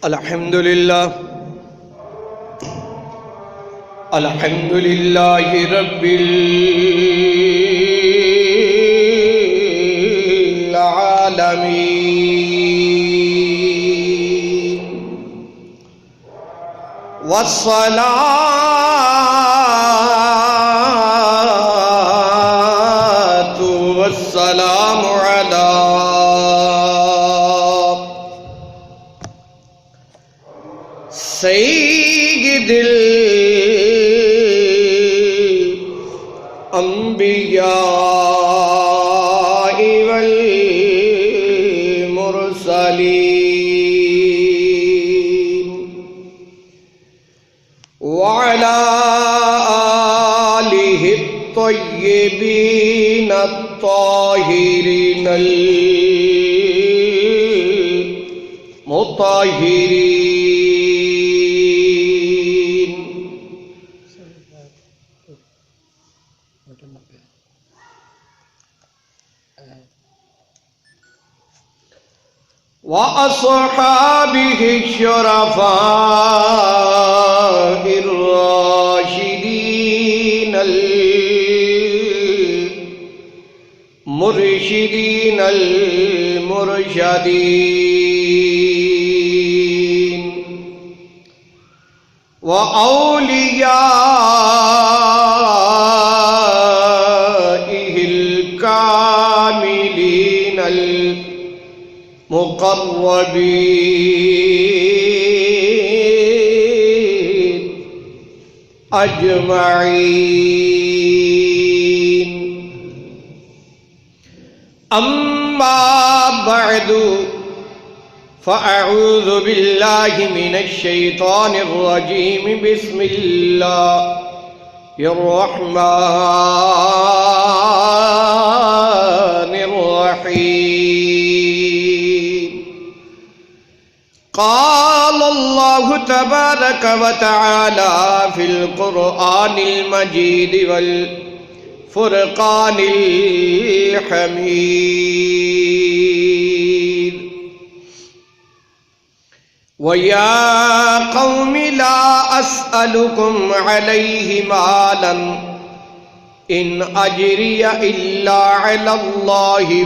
الحمدللہ رب العالمین والصلاة والسلام علی سید الانبیاء والمرسلین وعلى آلہ الطیبین الطاہرین المطہرین وأصحابه الشرفاء الراشدين المرشدين المرشدين وأوليائه الكاملين مقربین اجمعین اما بعد فاعوذ باللہ من الشیطان الرجیم بسم اللہ الرحمن الرحیم قال الله تبارك وتعالى في القرآن المجيد والفرقان الحميد ويا قوم لا أسألكم عليه مالا إن أجري إلا على الله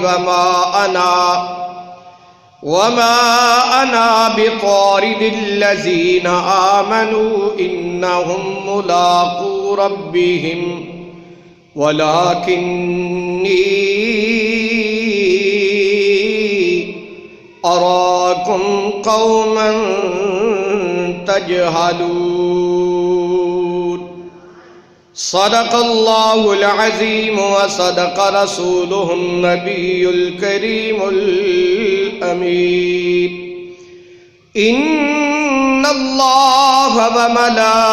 وما أنا بطارد الذين آمنوا إنهم ملاقو ربهم ولكني أراكم قوما تجهلون صدق الله العظيم وصدق رسوله النبي الكريم الأمين إن الله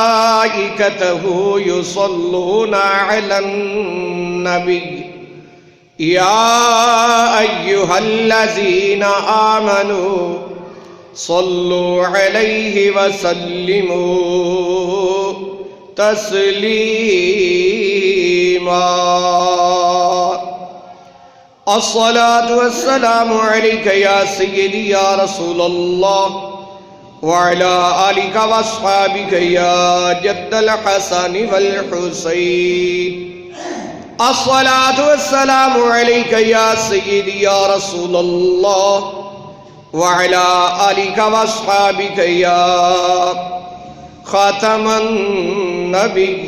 وملائكته يصلون على النبي يا أيها الذين آمنوا صلوا عليه وسلموا تسلیما الصلاة والسلام عليك يا سيدي يا رسول الله وعلى آلك واصحابك يا جد الحسن والحسين الصلاة والسلام عليك يا سيدي يا رسول الله وعلى آلك واصحابك يا خاتم النبیین.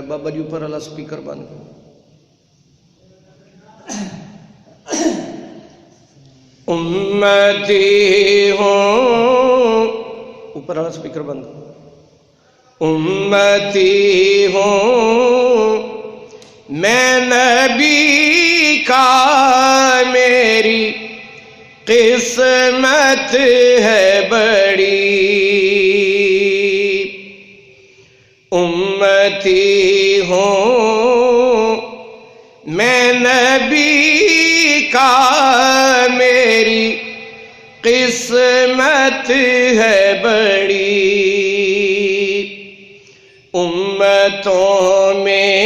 بابا جی اوپر والا سپیکر بند کرو. امتی ہوں, اوپر والا سپیکر بند کرو. امتی ہوں میں نبی کا, میری قسمت ہے بڑی. امتی ہوں میں نبی کا, میری قسمت ہے بڑی. امتوں میں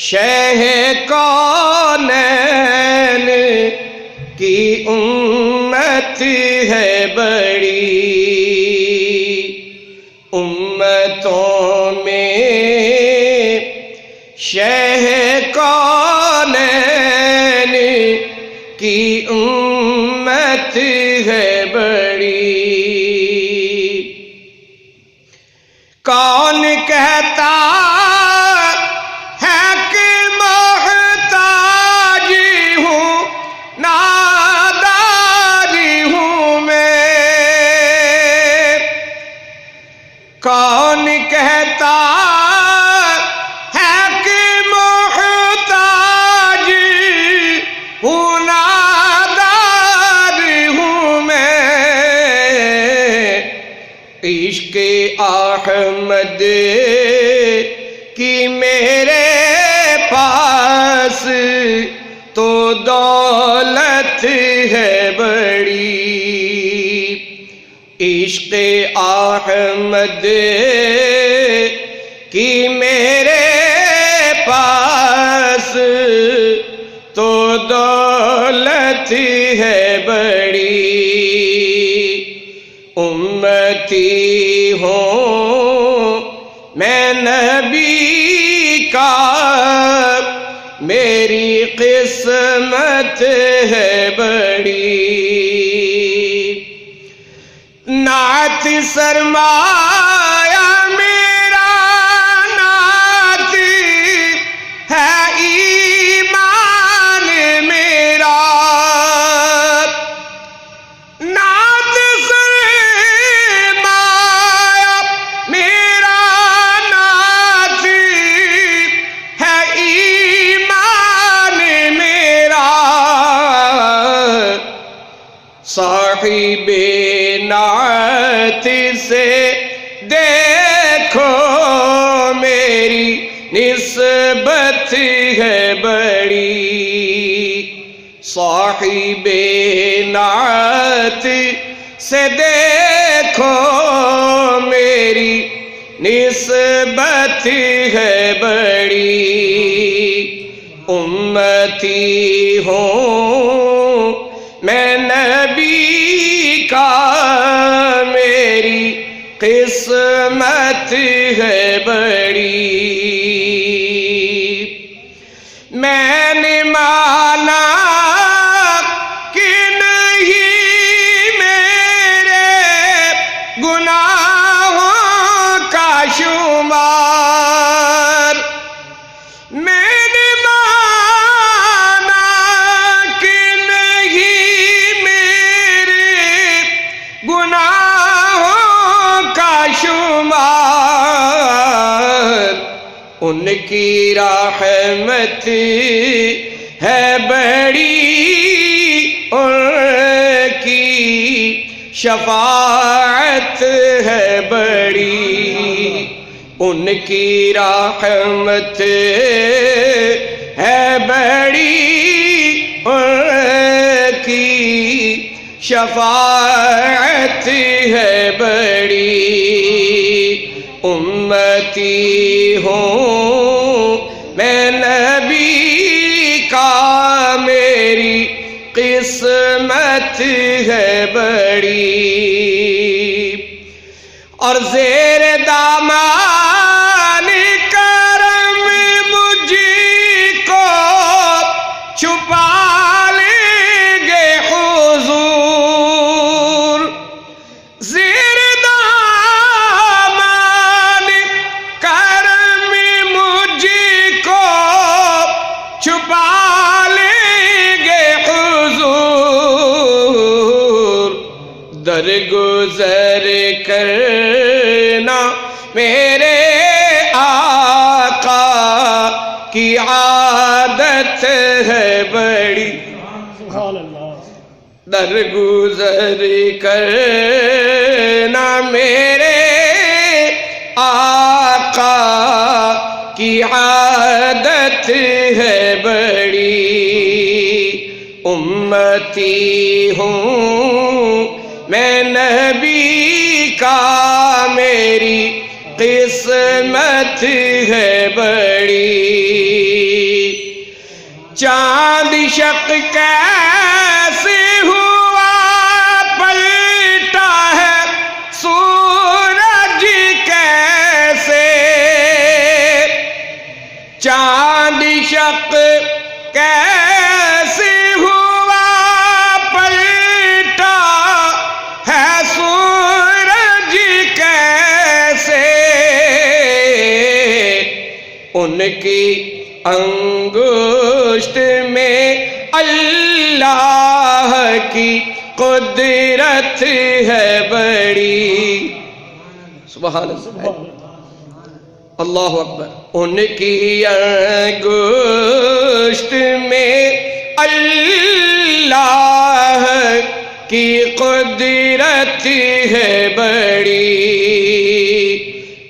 شہ کونین کی امتوں میں شہ کونین کی امت ہے بڑی. کون کہتا ہے کہ محتاج ہوں ناداری ہوں میں. کون کہتا ہے کہ محتاج ہوں ناداری ہوں میں. عشق احمد کی میرے پاس تو دولت ہے بڑی. عشق احمد کی میرے پاس تو دولت ہے بڑی. امتی ہوں میں نبی کا میری قسمت ہے بڑی. نعت سرمایہ میرا نعت ہے ایمان میرا. نعت سرمایہ میرا نعت ہے ایمان میرا. صاحب نعت سے دیکھو میری نسبت ہے بڑی. صاحب نعت سے دیکھو میری نسبت ہے بڑی. امتی ہوں میں نبی کا میری قسمت ہے بڑی. میں نے مانا کہ نہیں میرے گناہوں کا شمار. میں نے مانا کہ نہیں میرے گناہوں کا شمار. ان کی رحمت ہے بڑی، ان کی شفاعت ہے بڑی. ان کی رحمت ہے بڑی، ان کی شفاعت ہے بڑی. امتی ہوں میں نبی کا میری قسمت ہے بڑی. اور زیر دامان کرم مجھ کو چھپا لیں گے حضور. زیر دامان کرم مجھ کو چھپا لیں گے حضور. درگزر کرنا میرے آقا کی عادت ہے بڑی. سبحان اللہ. درگزر کرنا میرے آقا کی عادت ہے بڑی. امتی ہوں میں نبی کا میری قسمت ہے بڑی. چاند شق کیسے ہوا پلٹا ہے حق کیسے ہوا پلٹا ہے سورج کیسے، ان کی انگشت میں اللہ کی قدرت ہے بڑی، سبحان اللہ، اللہ اکبر، ان کی انگشت میں اللہ کی قدرت ہے بڑی،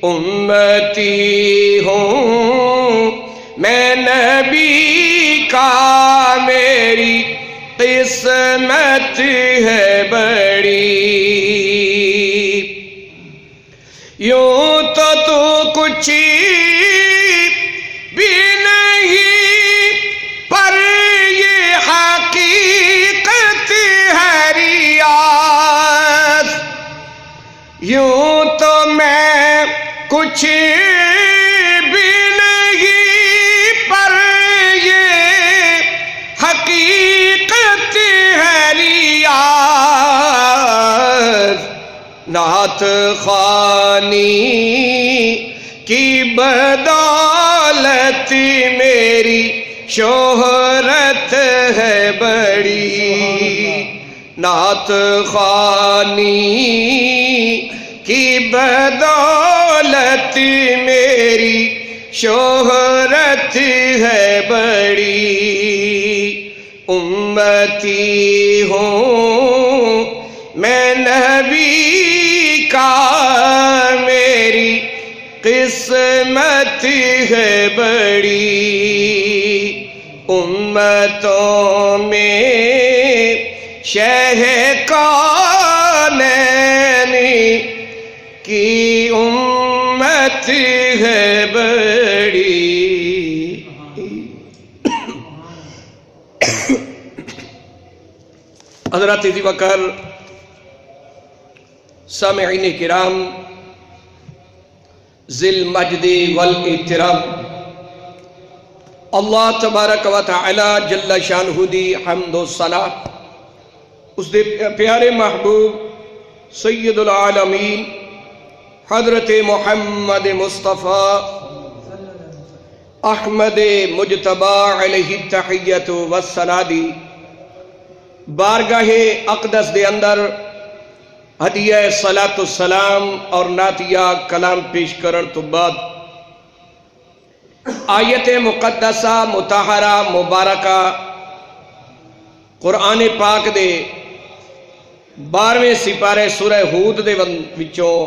امتی ہوں میں نبی کا، میری قسمت ہے بڑی، یوں تو کچھ بھی نہیں، پر یہ حقیقت ہے ریاض، یوں تو میں کچھ بھی نہیں، پر یہ حقیقت ہے ریاض، نعت خوانی کی بدولت میری شہرت ہے بڑی، نعت خوانی کی بدولت میری شہرت ہے بڑی، امتی ہوں میں نبی کا، میری قسمت ہے بڑی، امتوں میں شہ کونین کی امت ہے بڑی۔ حضرات ذی وقار سامعین کرام ذی المجد والاحترام، اللہ تبارک و تعالی جل شانہ دی حمد و ثنا اس دے پیارے محبوب سید العالمین حضرت محمد مصطفیٰ احمد مجتبی علیہ التحیۃ والثناء دی بارگاہ اقدس دے اندر ہدیہ صلاۃ السلام اور نعتیہ کلام پیش کرن تو بعد آیت مقدسہ مطہرہ مبارکہ قرآن پاک دے 12ویں سپارے سورہ ہود دے وچوں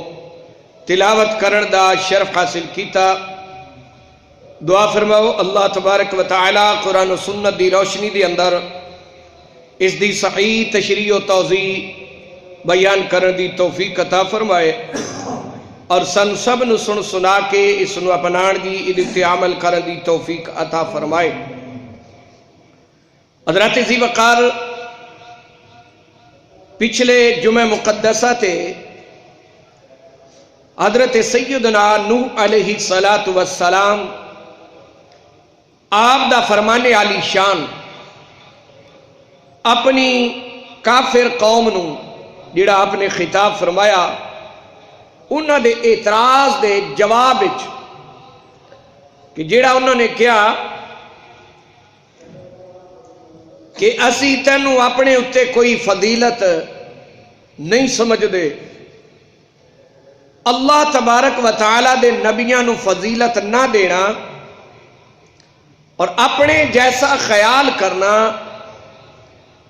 تلاوت کرن دا شرف حاصل کیتا۔ دعا فرماؤ اللہ تبارک و تعالی قرآن و سنت دی روشنی دے اندر اس دی صحیح تشریح و توضیح بیان کرن دی توفیق عطا فرمائے، اور سن سب نو سن سنا کے اس نو اپنان دی ادھتے عمل کرن دی توفیق عطا فرمائے۔ حضرات ذی وقار پچھلے جمعہ مقدسہ تے حضرت سیدنا نوح علیہ السلام آپ دا فرمانے علی شان اپنی کافر قوم نو جڑا آپ نے خطاب فرمایا، انہوں دے اعتراض دے جواب وچ کہ جڑا انہوں نے کیا کہ اسی تینوں اپنے اتے کوئی فضیلت نہیں سمجھ دے، اللہ تبارک و تعالی دے نبیاں نو فضیلت نہ دینا اور اپنے جیسا خیال کرنا،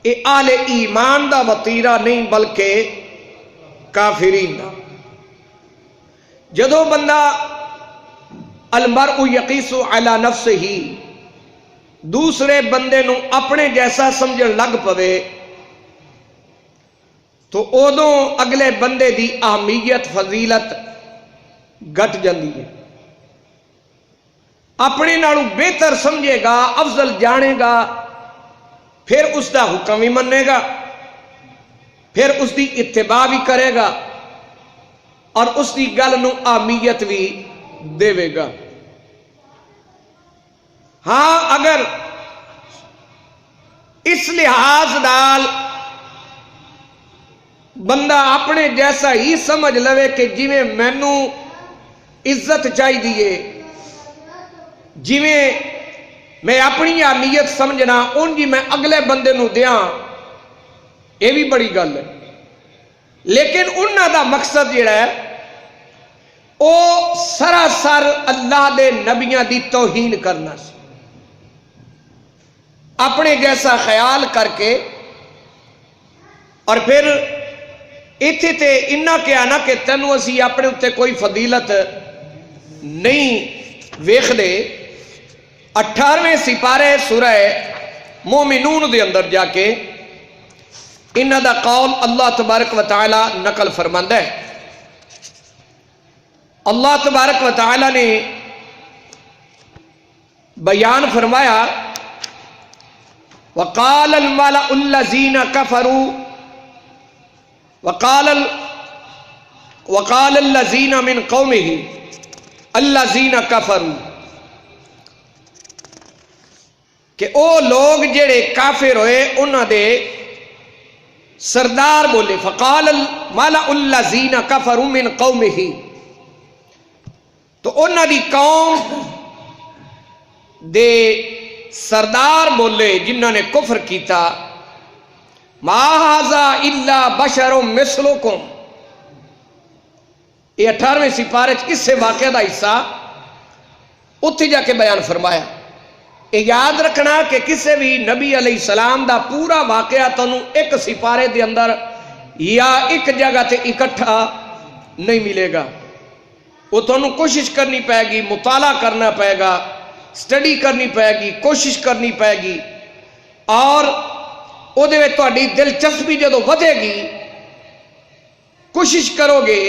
اے آل ایمان دا وطیرہ نہیں بلکہ کافرین دا۔ جدو بندہ المرء یقیس علی نفسہ دوسرے بندے نو اپنے جیسا سمجھن لگ پوے تو ادوں اگلے بندے دی اہمیت فضیلت گھٹ جاندی ہے، اپنے نالوں بہتر سمجھے گا، افضل جانے گا، پھر اس دا حکم بھی منے گا، پھر اس دی اتباع بھی کرے گا اور اس دی گل نو اہمیت بھی دے گا۔ ہاں اگر اس لحاظ نال بندہ اپنے جیسا ہی سمجھ لوے کہ جویں مینوں عزت چاہیے، جویں میں اپنی اہمیت سمجھنا ان جی میں اگلے بندے نو دیاں، یہ بھی بڑی گل ہے۔ لیکن انہاں دا مقصد جڑا ہے او سراسر اللہ دے نبیاں دی توہین کرنا سی، اپنے جیسا خیال کر کے، اور پھر اتھے تے انہاں کہا نا کہ تینوں اسی اپنے اتے کوئی فضیلت نہیں ویکھ دے۔ 18ویں سپارے سورہ مومنون دے اندر جا کے انہاں دا قول اللہ تبارک و تعالی نقل فرماندا ہے۔ اللہ تبارک و تعالی نے بیان فرمایا وقال الملأ الذین کفروا وقال الذین من قومه الذین کفروا، کہ او لوگ جڑے کافر ہوئے انہاں دے سردار بولے فقال الملأ الذین کفروا من قومه، تو انہاں دی قوم دے سردار بولے جنہاں نے کفر کیتا ما ھذا الا بشر مثلکم۔ یہ 18ویں سپارے اس سے واقعہ دا حصہ اتھے جا کے بیان فرمایا۔ یہ یاد رکھنا کہ کسی بھی نبی علیہ السلام دا پورا واقعہ تنوں ایک سپارے دے اندر یا ایک جگہ تے اکٹھا نہیں ملے گا، وہ تنوں کوشش کرنی پائے گی، مطالعہ کرنا پائے گا، سٹڈی کرنی پائے گی، کوشش کرنی پائے گی، اور او دے وچ تہاڈی دلچسپی جدوں ودے گی، کوشش کرو گے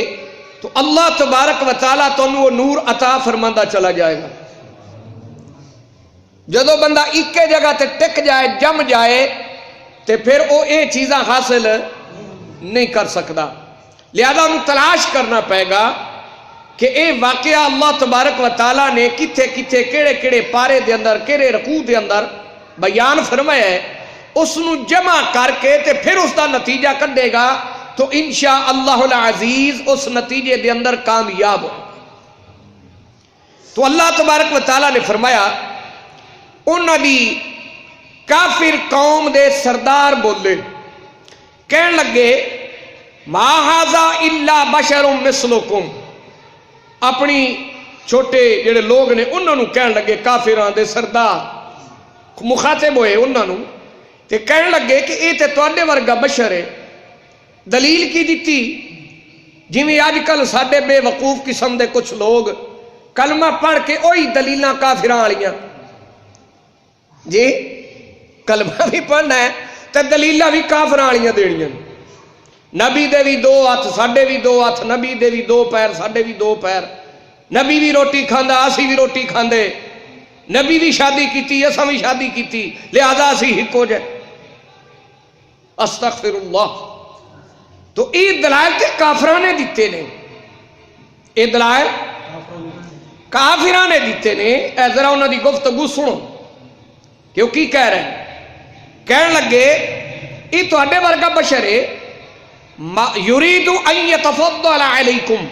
تو اللہ تبارک و تعالیٰ تنوں وہ نور عطا فرماندہ چلا جائے گا۔ جدو بندہ ایک جگہ تے ٹک جائے، جم جائے، تے پھر وہ یہ چیزاں حاصل نہیں کر سکتا۔ لہذا انہوں تلاش کرنا پائے گا کہ اے واقعہ اللہ تبارک و تعالیٰ نے کتھے کتھے کیڑے کیڑے پارے دے اندر کیڑے رکوع دے اندر بیان فرمایا ہے، اس نو جمع کر کے تے پھر اس دا نتیجہ کڈے گا تو انشاءاللہ العزیز اس نتیجے دے اندر کامیاب ہو۔ تو اللہ تبارک و تعالیٰ نے فرمایا انہاں دی کافر قوم دے سردار بولے، کہن لگے ما ھذا الا بشر مثلکم، اپنی چھوٹے جڑے لوگ نے انہاں نو کہن لگے، کافراں دے سردار مخاطب ہوئے انہاں نو تے کہن لگے کہ اے تے تواڈے ورگا بشر ہے۔ دلیل کی دیتی؟ جویں اج کل ساڈے بے وقوف قسم دے کچھ لوگ کلمہ پڑھ کے وہی دلیلاں کافراں والیاں، جی کلمہ بھی پڑھنا ہے تے دلیلاں بھی کافراں والیاں دینیاں، نبی دے بھی 2 ہاتھ ساڈے بھی 2 ہاتھ، نبی دے بھی 2 پیر ساڈے بھی 2 پیر، نبی بھی روٹی کھاندا اسی بھی روٹی کھاندے، نبی بھی شادی کیتی اساں بھی شادی کیتی، لہذا اسی ہک ہو جائے۔ استغفر اللہ۔ تو یہ دلائل تے کافراں نے دیتے نے، یہ دلائل کافراں نے دیتے نے۔ اے ذرا انہاں دی گفتگو سنو کہ وہ کی کہہ رہے ہیں۔ کہن لگے یہ تواڈے ورگا بشر ہے، یرید ان یتفضل علیکم،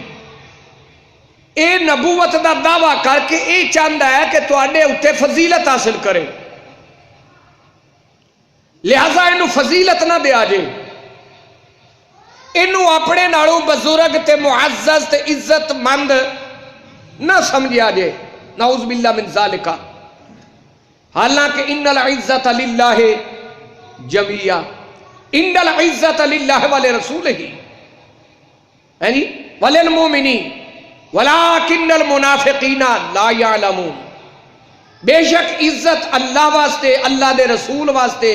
اے نبوت دا دعویٰ کر کے اے چاہتا ہے کہ تواڈے اوتے فضیلت حاصل کرے، لہذا اینو فضیلت نہ دیا جے، اینو اپنے نالوں بزرگ تے معزز تے عزت مند نہ سمجھیا جے، نعوذ باللہ من ذالک، حالانکہ ان العزت للہ جمیعا، ان العزت للہ ولرسولہ وللمؤمنین ولکن المنافقین لا یعلمون، بے شک عزت اللہ واسطے، اللہ دے رسول واسطے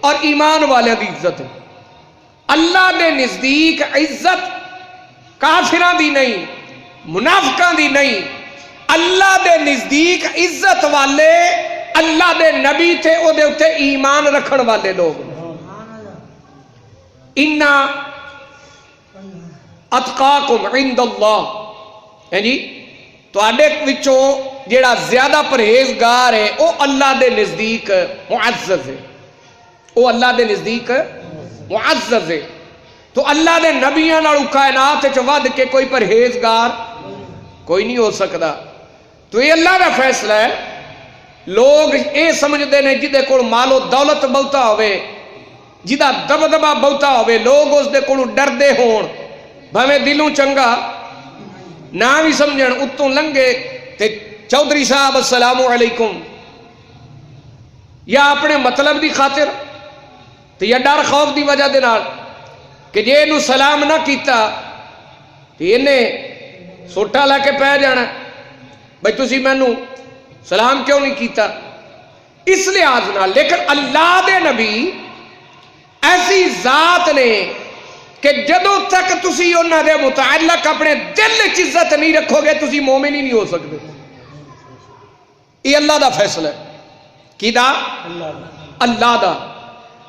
اور ایمان والے دی عزت ہے۔ اللہ دے نزدیک عزت کافران دی نہیں، منافقان دی نہیں، اللہ دے نزدیک عزت والے اللہ دے نبی تھے، او دے اتے ایمان رکھن والے لوگ۔ اِنَّا اتقاکم عند اللہ، جی تو آڈے وچوں جیڑا زیادہ پرہیزگار ہے وہ اللہ دے نزدیک معزز ہے، وہ اللہ دے نزدیک معزز ہے۔ تو اللہ دے نبیاں نال کائنات وچ ود کے کوئی پرہیزگار کوئی نہیں ہو سکتا۔ تو یہ اللہ کا فیصلہ ہے۔ لوگ یہ سمجھتے ہیں جدے کول مال و دولت بہتا ہوئے، جدا دبدبا بہتا ہوئے، لوگ اس دے کولوں ڈردے ہون، بھویں دلوں چنگا نہ بھی سمجھن، اتوں لنگے تے چودھری صاحب السلام علیکم، یا اپنے مطلب دی خاطر تے یا ڈر خوف دی وجہ دے نال کہ جے انہوں سلام نہ کیتا تے انہیں سوٹا لا کے پہ جانا، بھئی تسی مینوں سلام کیوں نہیں کیتا، اس لحاظ نال۔ لیکن اللہ دے نبی ایسی ذات نے کہ جدوں تک تسی انہاں دے متعلق اپنے دل وچ عزت نہیں رکھو گے تسی مومن ہی نہیں ہو سکتے۔ یہ اللہ دا فیصلہ ہے۔ کی دا؟ اللہ دا۔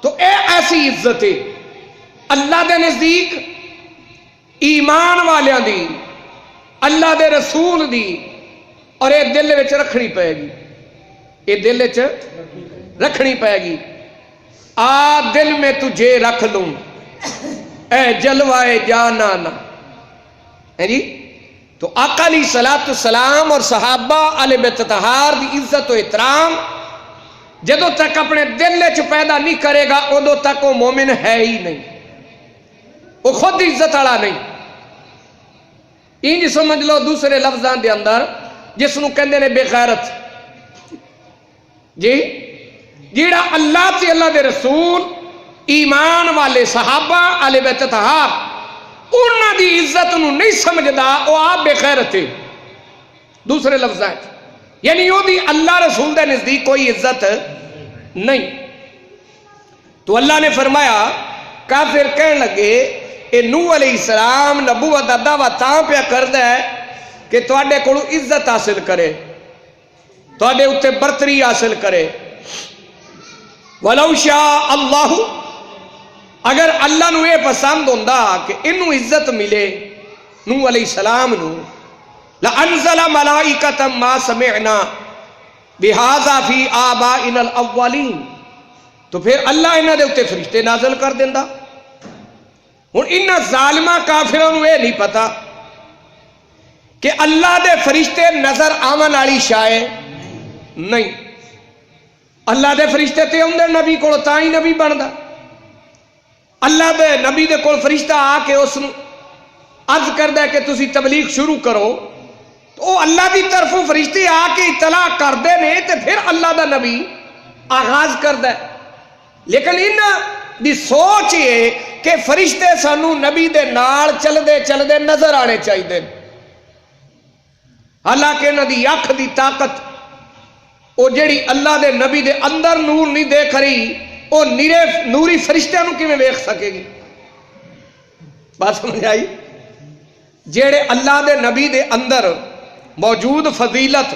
تو اے ایسی عزت ہے اللہ دے نزدیک ایمان والیاں دی، اللہ دے رسول دی، اور یہ دل وچ رکھنی پائے گی، یہ دل وچ رکھنی پائے گی۔ آ دل میں تجھے رکھ لوں اے جلوائے جانانا، ہے جی۔ تو آقا علیہ الصلوۃ والسلام اور صحابہ اہل بیت طہار دی عزت و احترام جدوں تک اپنے دل وچ پیدا نہیں کرے گا ادوں تک وہ مومن ہے ہی نہیں، وہ خود عزت والا نہیں۔ انج سمجھ لو دوسرے لفظاں دے اندر جس نو کہندے نے بے غیرت، جی، جیڑا اللہ تے اللہ دے رسول، ایمان والے صحابہ اہل بیت طہار انہاں دی عزت نو نہیں سمجھدا، وہ آپ بے غیرت ہے دوسرے لفظاں، یعنی وہ دی اللہ رسول دے نزدیک کوئی عزت نہیں۔ تو اللہ نے فرمایا، کافر کہنے لگے اے نوح علیہ السلام نبوت دا دعویٰ تاں پہ کردا ہے کہ تواڈے کولوں عزت حاصل کرے، تواڈے اوتے برتری حاصل کرے۔ وَلَوْ شَاءَ اللَّهُ، اگر اللہ نو یہ پسند ہوندا کہ انہوں عزت ملے نوح علیہ السلام نو، لَأَنزَلَ مَلَائِكَةً مَا سَمِعْنَا بِهَذَا فِي آبَائِنَا الْأَوَّلِينَ، تو پھر اللہ انہاں دے اوتے فرشتے نازل کر دیندا۔ ہن انہاں ظالماں کافراں نو یہ نہیں پتا کہ اللہ دے فرشتے نظر آون والی شے نہیں، اللہ دے فرشتے تے اوندے نبی کول تاں ہی نبی بندا۔ اللہ دے نبی دے کول فرشتہ آ کے اس نو عرض کردا ہے کہ تسی تبلیغ شروع کرو، تو اللہ دی طرفوں فرشتے آ کے اطلاع کردے نے تے پھر اللہ دا نبی آغاز کردا ہے۔ لیکن انہاں دی سوچ یہ کہ فرشتے سانو نبی دے نال چلدے چلدے نظر آنے چاہیے، حالانکہ انہاں دی اکھ دی طاقت وہ جڑی اللہ دے نبی دے اندر نور نہیں دیکھ رہی، وہ نوری فرشتیاں نو کیویں ویکھ سکے گی؟ بات سمجھ آئی؟ جڑے اللہ دے نبی دے اندر موجود فضیلت،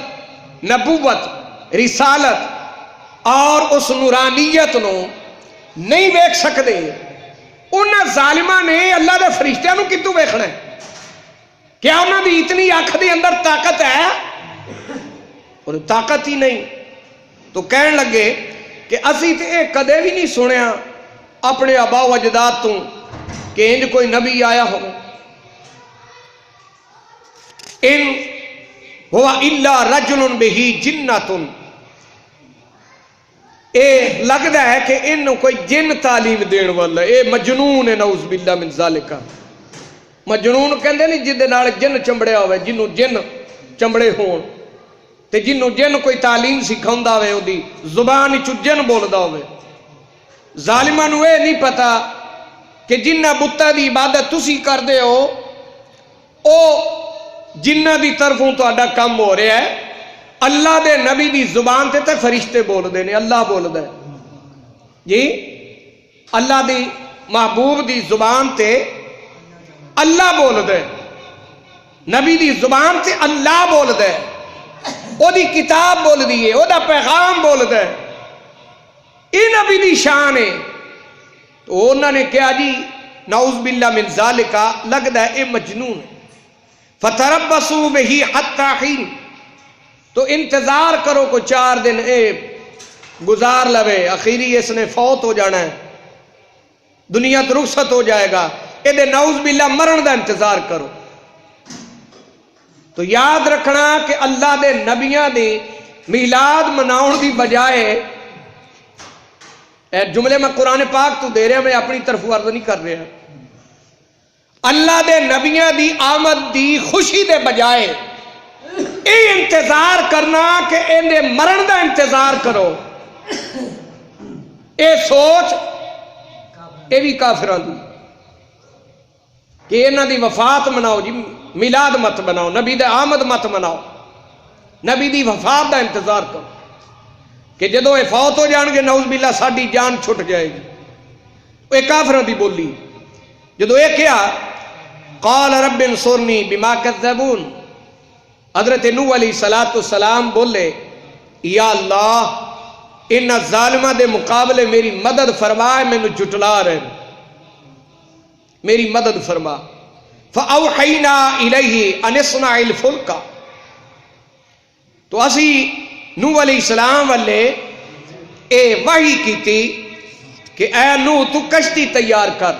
نبوت، رسالت اور اس نورانیت نو نہیں ویکھ سکدے، انہاں ظالماں نے اللہ دے فرشتیاں نو کتوں ویکھنا ہے؟ کیا انہاں دی اتنی اکھ دے اندر طاقت ہے؟ اور طاقت ہی نہیں۔ تو کہن لگے کہ اسی تے اے کدے بھی نہیں سنیا اپنے آبا و اجداد تو کہ انج کوئی نبی آیا ہو، ان ہوا الا رجل بہی جنۃ، اے لگدا ہے کہ انہوں کوئی جن تعلیم دین والا، اے مجنون ہے، نعوذ باللہ من ذالک۔ مجنون کہندے نہیں جدے نال جن چمبڑیا ہوئے، جنوں جن چمبڑے ہون، تے جنوں جن کوئی تعلیم سکھاوندا ہوئے، اودی زبان وچوں جن بولدا ہوئے۔ ظالماں نوں اے نہیں پتا کہ جنہ بتاں دی عبادت تسی کردے ہو او جنہ دی طرفوں تہاڈا کم ہو رہا ہے۔ اللہ دے نبی دی زبان تے تے فرشتے بول دے نے، اللہ بول دے جی، اللہ دی محبوب دی زبان تے اللہ بول دے، نبی دی زبان تے اللہ بول دے، او دی کتاب بول دیئے، او دا پیغام بول دے، اے نبی دی شان ہے۔ تو انہوں نے کہا جی نعوذ باللہ من ذالکا، لگدا ہے اے مجنون ہے۔ فتربصوا بہ حتی حین، تو انتظار کرو کو 4 دن اے گزار لوے، اخیری اس نے فوت ہو جانا ہے، دنیا تو رخصت ہو جائے گا، اے نعوذ باللہ مرن دا انتظار کرو۔ تو یاد رکھنا کہ اللہ دے نبیاں دی میلاد مناؤن دی بجائے، اے جملے میں قرآن پاک تو دے رہا، میں اپنی طرف عرض نہیں کر رہا، اللہ دے نبیاں دی آمد دی خوشی دے بجائے اے انتظار کرنا کہ اندے مرن دا انتظار کرو، اے سوچ اے بھی کافران دی کہ انہاں دی وفات مناؤ جی، میلاد مت مناؤ، نبی دے آمد مت مناؤ، نبی دی وفات دا انتظار کرو کہ جدو اے فوت ہو جان گے نعوذ باللہ ساڈی جان چھٹ جائے گی۔ اے کافران دی بولی جدو اے کیا قال رب انصرنی بما کذبون، حضرت نوح علیہ السلام بولے یا اللہ ان ظالمہ دے مقابلے میری مدد فرمائے، میں نے جھٹلا رہے، میری مدد فرما۔ فَأَوْحَيْنَا إِلَيْهِ أَنِ اصْنَعِ الْفُلْكَ، تو اسی نوح علیہ السلام والے اے وحی کی تھی کہ اے نوح تو کشتی تیار کر،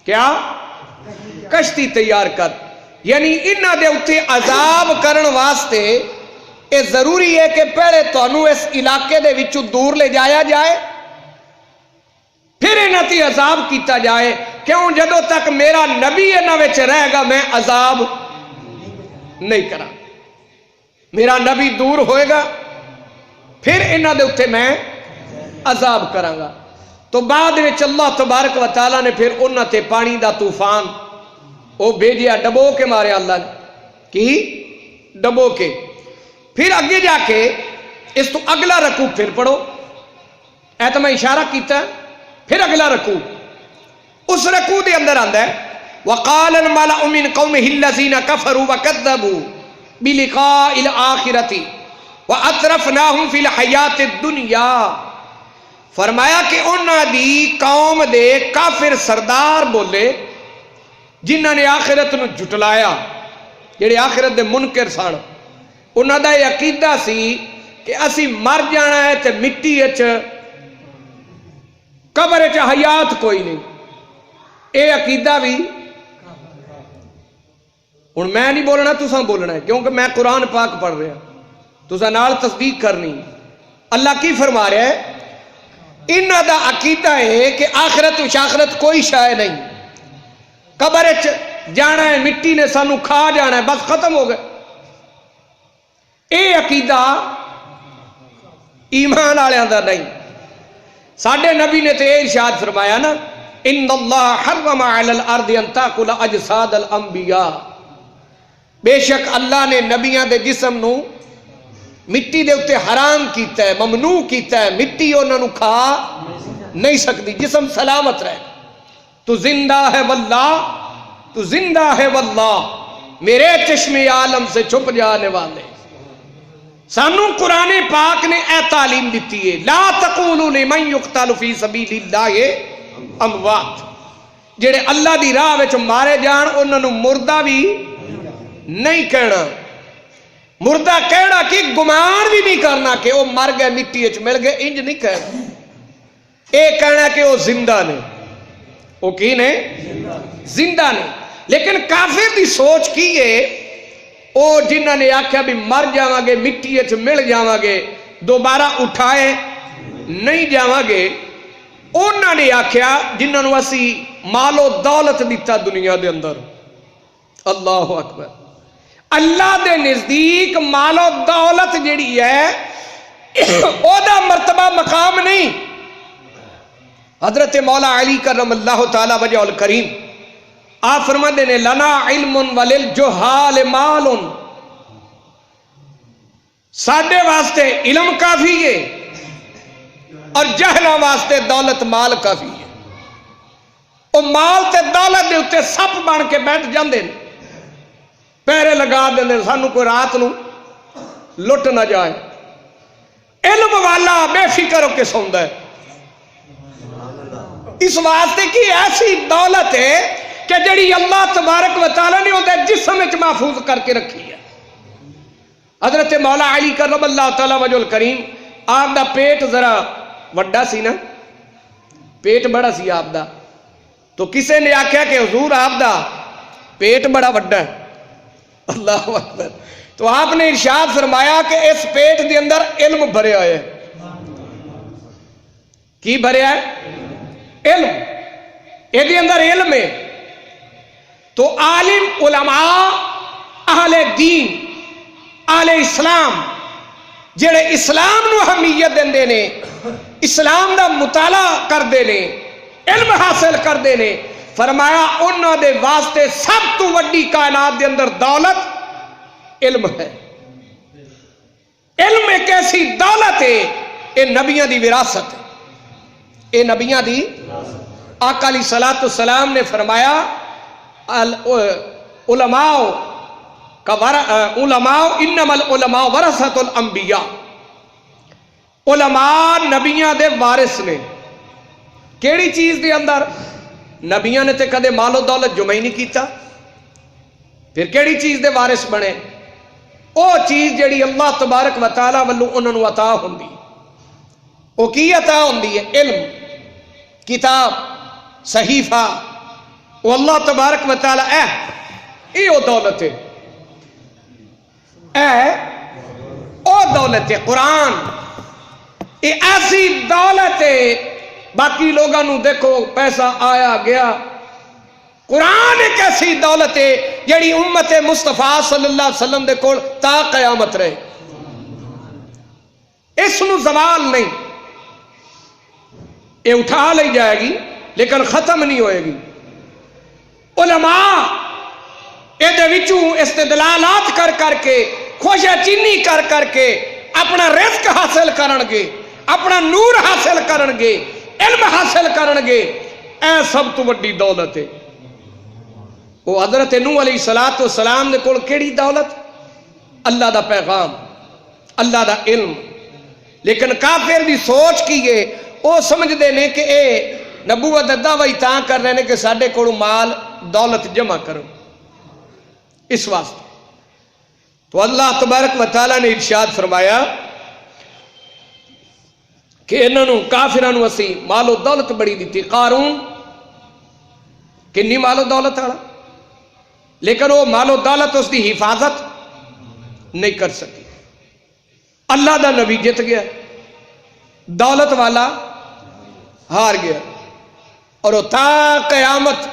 کیا کشتی تیار کر، یعنی انہاں دے اتے عذاب کرن واسطے اے ضروری ہے کہ پہلے تانوں اس علاقے دے وچوں دور لے جایا جائے، پھر انہاں تے عذاب کیتا جائے، کیوں جدو تک میرا نبی انہاں وچ رہے گا میں عذاب نہیں کرا، میرا نبی دور ہوئے گا پھر انہاں دے اتے میں عذاب کراں گا۔ تو بعد وچ اللہ تبارک و تعالیٰ نے پھر انہاں تے پانی دا طوفان او بھیجیا، ڈبو کے مارے اللہ نے کی ڈبو کے۔ پھر اگے جا کے اس تو اگلا رکوع پھر پڑھو، اے تو میں اشارہ کیتا ہے، پھر اگلا رکوع، اس رکوع دے اندر آندا ہے وَقَالَ الْمَلَأُ مِنْ قَوْمِهِ الَّذِينَ كَفَرُوا وَكَذَّبُوا بِلِقَاءِ الْآخِرَةِ وَأَتْرَفْنَاهُمْ فِي الْحَيَاةِ الدُّنْيَا، فرمایا کہ انہاں دی قوم دے کافر سردار بولے جنہاں نے آخرت نو جھٹلایا، جڑے آخرت دے منکر سن، انہاں دا یہ عقیدہ سی کہ اسی مر جانا ہے تے مٹی اچ قبر اچ حیات کوئی نہیں، اے عقیدہ بھی ہن میں نہیں بولنا تساں بولنا ہے، کیونکہ میں قرآن پاک پڑھ رہا، تساں نال تصدیق کرنی۔ اللہ کی فرما رہا ہے انہاں دا عقیدہ ہے کہ آخرت و شاخرت کوئی شے نہیں، قبر اچ جانا ہے، مٹی نے سانو کھا جانا ہے، بس ختم ہو گئے۔ اے عقیدہ ایمان والیاں دا نہیں۔ ساڈے نبی نے تے ارشاد فرمایا نا ان اللہ حرم علی الارض ان تاکل اجساد الانبیاء، بے شک اللہ نے نبیاں دے جسم نو مٹی دے اتے حرام کیتا ہے، ممنوع کیتا ہے، مٹی انہاں نو کھا نہیں سکتی، جسم سلامت رہے۔ تو زندہ ہے واللہ، تو زندہ ہے واللہ، میرے چشم عالم سے چھپ جانے والے۔ سانو قرآن پاک نے اے تعلیم دیتی ہے لا تقولوا لمن یقتل فی سبیل اللہ اموات، جڑے اللہ دی راہ وچ مارے جان انہاں نو مردہ بھی نہیں کہنا، مردہ کہنا کہ گمان بھی نہیں کرنا کہ وہ مر گئے مٹی وچ مل گئے، انج نہیں کہنا، اے کہنا کہ وہ زندہ نے، وہ کی نے زندہ نے۔ لیکن کافر دی سوچ کی ہے او جنہاں نے آکھیا بھی مر جاواں گے مٹی وچ مل جاواں گے دوبارہ اٹھائے نہیں جاواں گے، انہاں نے آکھیا جنہاں نو اسی مال و دولت دیتا دنیا دے اندر، اللہ اکبر، اللہ دے نزدیک مال و دولت جڑی ہے او دا مرتبہ مقام نہیں۔ حضرت مولا علی کرم اللہ تعالی وجہ الکریم آپ فرماتے نے لنا علم وللجہال مال، ساڈے واسطے علم کافی ہے اور جہلاں واسطے دولت مال کافی ہے۔ او مال تے دولت دے اتے سپ بن کے بیٹھ جاندے نے، پیرے لگا دیندے سانو کوئی رات نو لٹ نہ جائے۔ علم والا بے فکر ہو کے سوندا ہے، اس واسطے کی ایسی دولت ہے کہ جڑی اللہ تبارک و تعالیٰ نے وہ جسم وچ محفوظ کر کے رکھی ہے۔ حضرت مولا علی کرم اللہ تعالی وجہ الکریم آپ دا پیٹ ذرا وڈا سی نا، پیٹ بڑا سی آپ دا، تو کسے نے آکھیا کہ حضور آپ دا پیٹ بڑا وڈا ہے، اللہ اکبر، تو آپ نے ارشاد فرمایا کہ اس پیٹ دے اندر علم بھرے ہوئے ہے۔ کی بھرے ہے؟ علم، یہ دے اندر علم ہے۔ تو عالم، علماء، اہل دین، اہل اسلام جڑے اسلام نو اہمیت دیندے نے، اسلام دا مطالعہ کردے نے، علم حاصل کردے نے، فرمایا انہاں دے واسطے سب تو وڈی کائنات دے اندر دولت علم ہے۔ علم ایک ایسی دولت ہے، اے نبیاں دی وراثت ہے، اے نبیاں دی۔ آقا علیہ الصلوۃ والسلام نے فرمایا علماء انما العلماء ورثۃ الانبیاء، علماء نبیاں دے وارث نے۔ کیڑی چیز دے اندر؟ نبیاں نے تے کدے مال و دولت جمع ہی نہیں کیتا، پھر کیڑی چیز دے وارث بنے؟ او چیز جڑی اللہ تبارک و تعالی والوں انہاں نوں عطا ہوندی۔ او کی عطا ہوندی ہے؟ علم، کتاب، صحیفہ، وہ اللہ تبارک و تعالی اے او دولت ہے، او دولت ہے قرآن، اے ایسی دولت ہے۔ باقی لوگاں نو دیکھو پیسہ آیا گیا، قرآن ایک ایسی دولت ہے جڑی امت مصطفیٰ صلی اللہ علیہ وسلم دے کول تا قیامت رہے، اس نو زوال نہیں، یہ اٹھا لی جائے گی لیکن ختم نہیں ہوئے گی۔ علماء یہ وچوں استدلالات کر کر کے، خوشہ چینی کر کر کے اپنا رزق حاصل کرن گے، اپنا نور حاصل کرن گے، علم حاصل کرن گے، اے سب تو بڑی دولت ہے۔ وہ حضرت نوح علیہ السلام دے کول کیڑی دولت؟ اللہ دا پیغام، اللہ دا علم۔ لیکن کافر دی سوچ کی ہے، وہ سمجھ دے نے کہ اے نبوت دا دعوی تاں کر رہے ہیں کہ ساڈے کولوں مال دولت جمع کرو، اس واسطے۔ تو اللہ تبارک و تعالیٰ نے ارشاد فرمایا کہ انہوں کافراں نوں اسی مال و دولت بڑی دیتی۔ قارون کنی مال و دولت والا، لیکن وہ مال و دولت اس دی حفاظت نہیں کر سکی۔ اللہ دا نبی جت گیا، دولت والا ہار گیا، اور وہ تا قیامت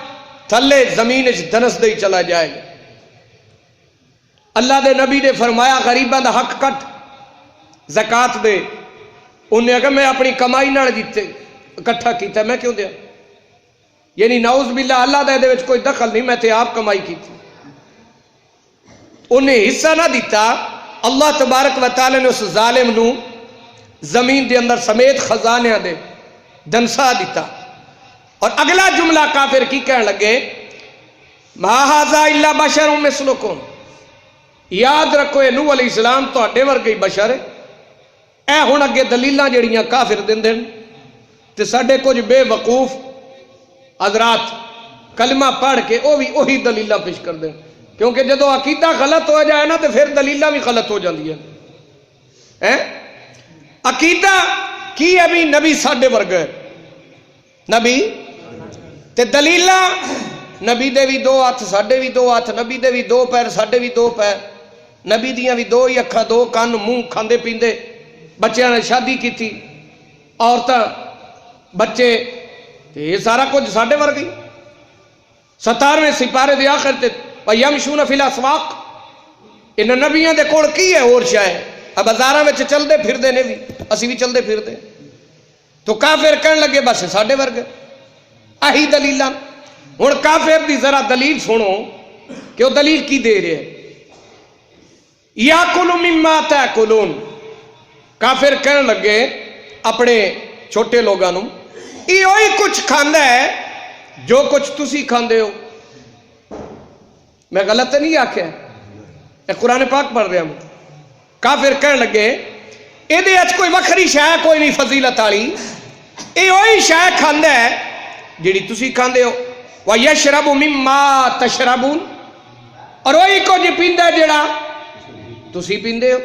تھلے زمین دنس دے چلا جائے گا۔ اللہ دے نبی نے فرمایا غریباں دا حق کٹ، زکات دے۔ انہیں اگر میں اپنی کمائی نال جیتے اکٹھا کیتا، میں کیوں دیا؟ یعنی نعوذ باللہ اللہ دے وچ کوئی دخل نہیں، میں تے آپ کمائی کی تھی۔ انہیں حصہ نہ دیتا، اللہ تبارک و تعالی نے اس ظالم نو زمین دے اندر سمیت خزانیاں دے دنسا دیتا۔ اور اگلا جملہ کافر کی کہنے لگے، ما ھذا الا بشر مثلکم، یاد رکھو اے نوح علیہ السلام تہاڈے ورگے بشر ہے۔ اے ہن اگے دلیلاں جڑیاں کافر دیندے تے ساڈے کچھ بے وقوف حضرات کلمہ پڑھ کے وہ بھی وہی دلیلاں پیش کر دیں، کیونکہ جدو عقیدہ غلط ہو جائے نا تو پھر دلیلاں بھی غلط ہو جاندی ہیں۔ عقیدہ کی ہے بھی نبی ساڈے ورگے نبی تے دلیلاں نبی دے بھی دو ہاتھ ساڈے بھی دو ہاتھ، نبی دے بھی دو پیر ساڈے بھی دو پیر، نبی دیاں بھی دو ہی اکھاں دو کان منہ کھاندے پیندے، بچیاں نے شادی کی تھی، عورتاں بچے، یہ سارا کچھ ساڈے ورگے۔ 17ویں سپارے دے آخر تے وَيَمْشُونَ فِي الْأَسْوَاقِ، انہاں نبیاں دے کول کی ہے اور شے ہے؟ اب بازاراں وچ چلدے پھردے نے بھی، اسی بھی چلدے پھردے۔ تو کافر کہن لگے بس ساڈے ورگے، آہی دلیلاں۔ ہن کافر دی ذرا دلیل سنو کہ وہ دلیل کی دے رہے ہیں۔ یَأْکُلُ مِمَّا تَأْکُلُونَ، کافر کہن لگے اپنے چھوٹے لوگاں نوں، یہ وہی کچھ کھاندا ہے جو کچھ تسی کھاندے ہو۔ میں غلط نہیں آکھیا، اے قرآن پاک پڑھ رہا ہوں۔ کافر کہن لگے یہ دے اچ کوئی وکھری شے کوئی نہیں فضیلت والی، یہ وہی شے کھاندا ہے جڑی تسی کھاندے ہو۔ وَيَشْرَبُ مِمَّا تَشْرَبُونَ، اور وہی کچھ پیندا ہے جڑا تسی پیندے ہو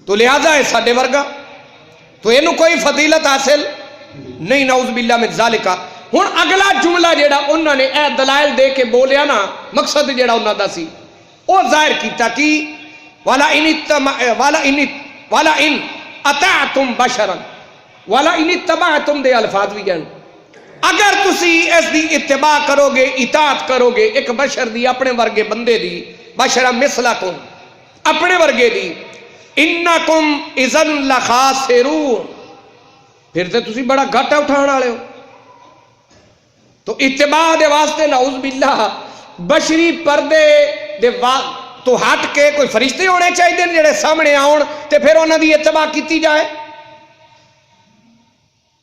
تو لہذا ہے ساڈے ورگا تو اینو کوئی فضیلت حاصل نہیں، نعوذ باللہ من ذالک۔ ہن اگلا جملہ جیڑا انہوں نے اے دلائل دے کے بولیا نا، مقصد جیڑا انہوں دا سی او ظاہر کیتا کہ والا ان اطعتم بشرا، والا ان اتبعتم دے الفاظ بھی جان، اگر تسی اس دی اتباع کرو گے، اطاعت کرو گے ایک بشر دی، اپنے ورگے بندے دی، بشرا مثلکم اپنے ورگے دی، انکم اذن لخاسرون، پھر تے تسی بڑا گھاٹا اٹھان والے ہو۔ تو اتباع دے واسطے نعوذ باللہ بشری پردے دے تو ہٹ کے کوئی فرشتے ہونے چاہیے جڑے سامنے آؤن تے پھر انہاں دی اتباع کیتی جائے۔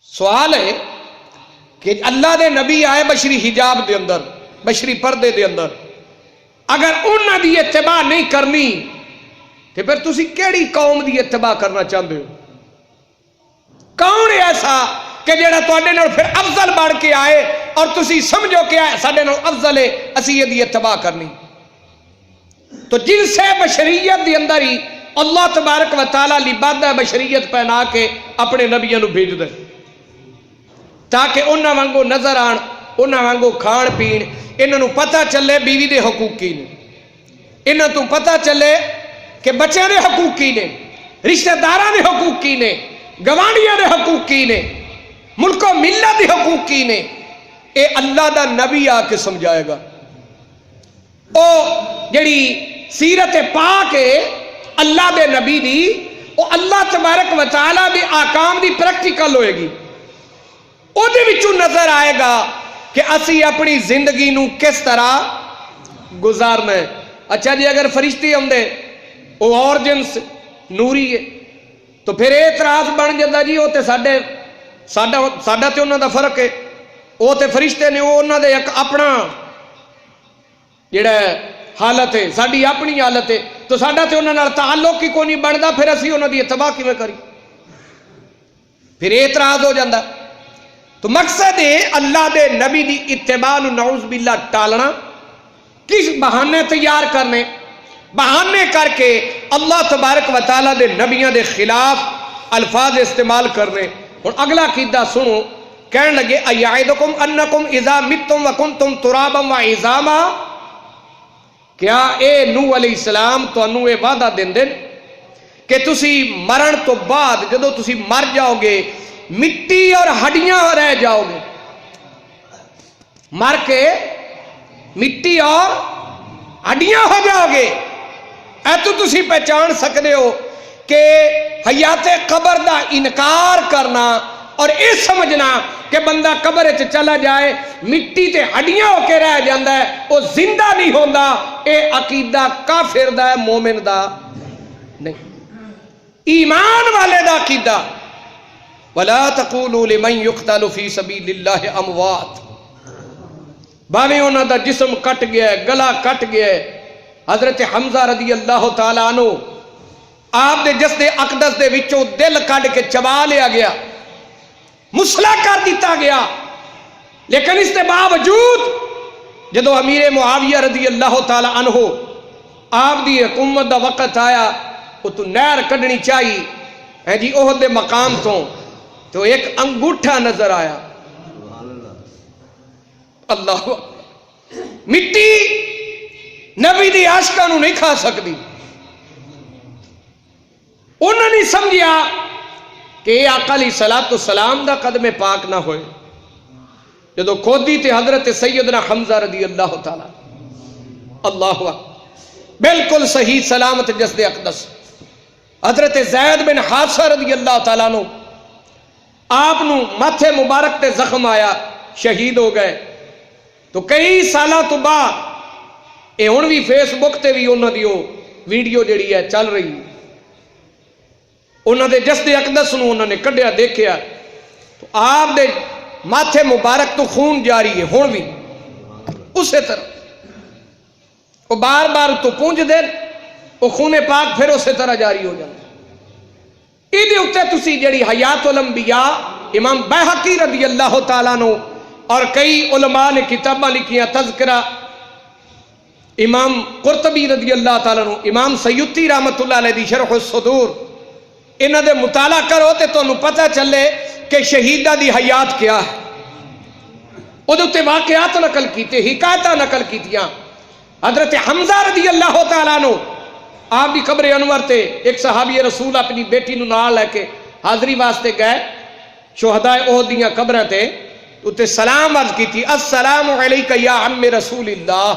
سوال ہے کہ اللہ دے نبی آئے بشری حجاب دے اندر، بشری پردے دے اندر، اگر انہاں دی اتباع نہیں کرنی تے پھر تسی کیڑی قوم دی اتباع کرنا چاہتے ہو؟ کون ہے ایسا کہ جڑا تواڈے نال پھر افضل بڑھ کے آئے اور تسی سمجھو کہ ساڈے نال افضل ہے، اسی یہ دی اتباع کرنی؟ تو جن سے بشریت دی اندر ہی اللہ تبارک و تعالی لبادہ بشریت پہنا کے اپنے نبیوں نو بھیج دے تاکہ انہاں وانگو نظر آن، انہاں وانگو کھان پین، انہاں نو پتہ چلے بیوی دے حقوق کی نے، انہاں تو پتہ چلے کہ بچے دے حقوق کی نے، رشتہ داراں دے حقوق کی نے، گوانڈیاں دے حقوق کی نے، ملک و ملت دے حقوق کی نے۔ اے اللہ دا نبی آ کے سمجھائے گا۔ او جڑی سیرت پاک ہے اللہ دے نبی دی، او اللہ تبارک و تعالی دے آکام دی پریکٹیکل ہوئے گی، او دے وچوں نظر آئے گا کہ اسی اپنی زندگی نو کس طرح گزارنا ہے۔ اچھا جی اگر فرشتے ہوندے او اور جنس نوری ہے تو پھر اعتراض بن جاتا جی وہ تے ساڈا تے انہاں دا فرق ہے، وہ تے فرشتے نے، وہ انہاں دے ایک اپنا جڑا حالت ہے، ساڈی اپنی حالت ہے، تو ساڈا تے انہاں نال تعلق ہی کوئی نہیں بندا، پھر اسی انہاں دی اتباع کیویں کری؟ پھر اعتراض ہو جاتا۔ تو مقصد ہے اللہ دے نبی دی اتباع نو نعوذ باللہ ٹالنا، کس بہانے تیار کرنے، بہانے کر کے اللہ تبارک و تعالیٰ دے نبیوں دے خلاف الفاظ استعمال کرنے۔ اور اگلا قیدہ سنو، کہنے لگے ایعدکم انکم اذا متم وکنتم ترابا وعظاما، کیا اے نوح علیہ السلام تو انو اے وعدہ دین دن کہ تسی مرن تو بعد جدو تسی مر جاؤ گے مٹی اور ہڈیاں رہ جاؤ گے، مر کے مٹی اور ہڈیاں ہو جاؤ گے، اے تو تسی پہچان سکتے ہو کہ حیات قبر دا انکار کرنا اور یہ سمجھنا کہ بندہ قبر چلا جائے مٹی تے ہڈیاں ہو کے رہ جاندہ ہے، وہ زندہ نہیں ہوندا، اے عقیدہ کافر دا ہے، مومن دا نہیں، ایمان والے دا عقیدہ۔ وَلَا تَقُولُوا لِمَنْ يُقْتَلُ فِي سَبِيلِ اللَّهِ أَمْوَاتٍ، باویں انہاں دا جسم کٹ گیا ہے، گلا کٹ گیا ہے، حضرت حمزہ رضی اللہ تعالیٰ عنہ آپ دے جسد اقدس دے وچوں دل کٹ کے چبا لیا گیا، مسلح کر دیتا گیا، لیکن اس کے باوجود جدو امیر معاویہ رضی اللہ تعالیٰ عنہ آپ دی حکومت دا وقت آیا، وہ تو نہر کڈنی چاہیے ہے جی احد دے مقام تو ایک انگوٹھا نظر آیا، اللہ مٹی نبی دی عاشقاں نو نہیں کھا سکتی، انہوں نے سمجھیا کہ یہ آقا علیہ السلام دا قدم پاک نہ ہوئے، جدو کھودی تے حضرت سیدنا حمزہ رضی اللہ تعالیٰ، اللہ بالکل صحیح سلامت جسد اقدس، حضرت زید بن حارثہ رضی اللہ تعالیٰ نو آپ نو ماتھے مبارک تے زخم آیا، شہید ہو گئے، تو کئی سالہ تو بعد اے ہن بھی فیس بک تے بھی انہاں دی ویڈیو جڑی ہے چل رہی، انہاں دے جسد اقدس نو انہاں نے کڈیا دیکھیا، تو آپ دے ماتھے مبارک تو خون جاری ہے ہن بھی اسی طرح، وہ بار بار تو پونج دے وہ خون پاک پھر اسی طرح جاری ہو جاتا۔ ایدے اتے تسی جڑی حیات الانبیاء امام بیہقی رضی اللہ تعالیٰ نو اور کئی علماء نے کتاباں لکھیاں تذکرہ امام قرطبی رضی اللہ تعالیٰ عنہ، امام سیوطی رحمت اللہ علیہ دی شرح الصدور، انہاں دے مطالعہ کرو تے تانوں پتہ چلے کہ شہیدہ دی حیات کیا ہے۔ ادھے تے واقعات نقل کیتے، حکایتاں نقل کیتیاں۔ حضرت حمزہ رضی اللہ تعالیٰ عنہ آپ دی قبر انور تے ایک صحابی رسول اپنی بیٹی نو نال لے کے حاضری واسطے گئے شہداء احد دیاں قبراں تے، تے سلام عرض کیتی، السلام علیکہ یا عم رسول اللہ،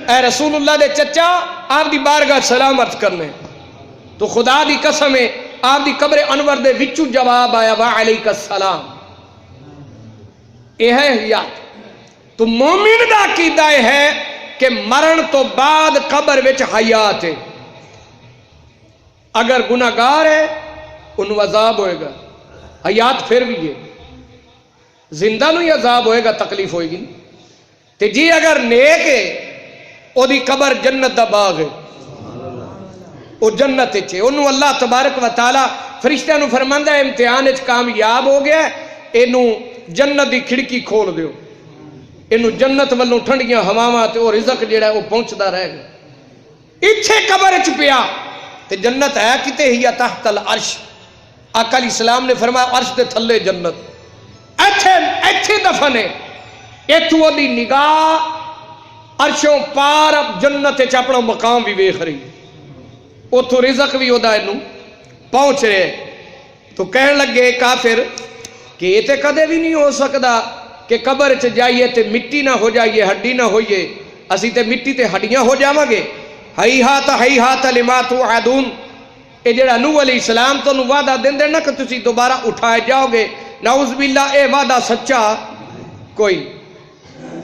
اے رسول اللہ دے چچا آپ دی بارگاہ سلام عرض کرنے۔ تو خدا دی قسم ہے آپ دی قبر انور دے وچوں جواب آیا وعلیک السلام۔ یہ ہے حیات۔ تو مومن دا عقیدہ یہ ہے کہ مرن تو بعد قبر وچ حیات ہے۔ اگر گناہگار ہے انہوں عذاب ہوئے گا، حیات پھر بھی ہے، زندہ نو ہی عذاب ہوئے گا، تکلیف ہوئے گی۔ تے جی اگر نیک ہے او دی قبر جنت دا باغ ہے، او جنت ہے، انہوں اللہ تبارک و تعالی فرشتہ نو فرماندا ہے امتحان وچ کامیاب ہو گیا ہے، اینو جنت دی کھڑکی کھول دیو، اینو جنت والوں ٹھنڈیاں ہواواں تے او رزق جڑا ہے او پہنچدا رہے گا۔ ایتھے قبر وچ پیا تے جنت ہے کتے ہی تحت العرش، آقا علیہ السلام نے فرمایا عرش دے تھلے جنت، ایتھے دفن ہے، ایتھوں دی نگاہ عرشوں پار اب جنت وچ اپنا مقام بھی ویکھ رہی، اوتھوں رزق بھی اودا اینو پہنچ رہے۔ تو کہن لگے کافر کہ یہ تے کدے بھی نہیں ہو سکدا کہ قبر چ جائیے تے مٹی نہ ہو جائیے، ہڈی نہ ہوئیے، اسی تے مٹی تے ہڈیاں ہو جاواں گے۔ ہیہات لما توعدون، اے جڑا نوح علیہ السلام تو وعدہ دیندے نا کہ تسی دوبارہ اٹھائے جاؤ گے، نعوذ باللہ اے وعدہ سچا کوئی۔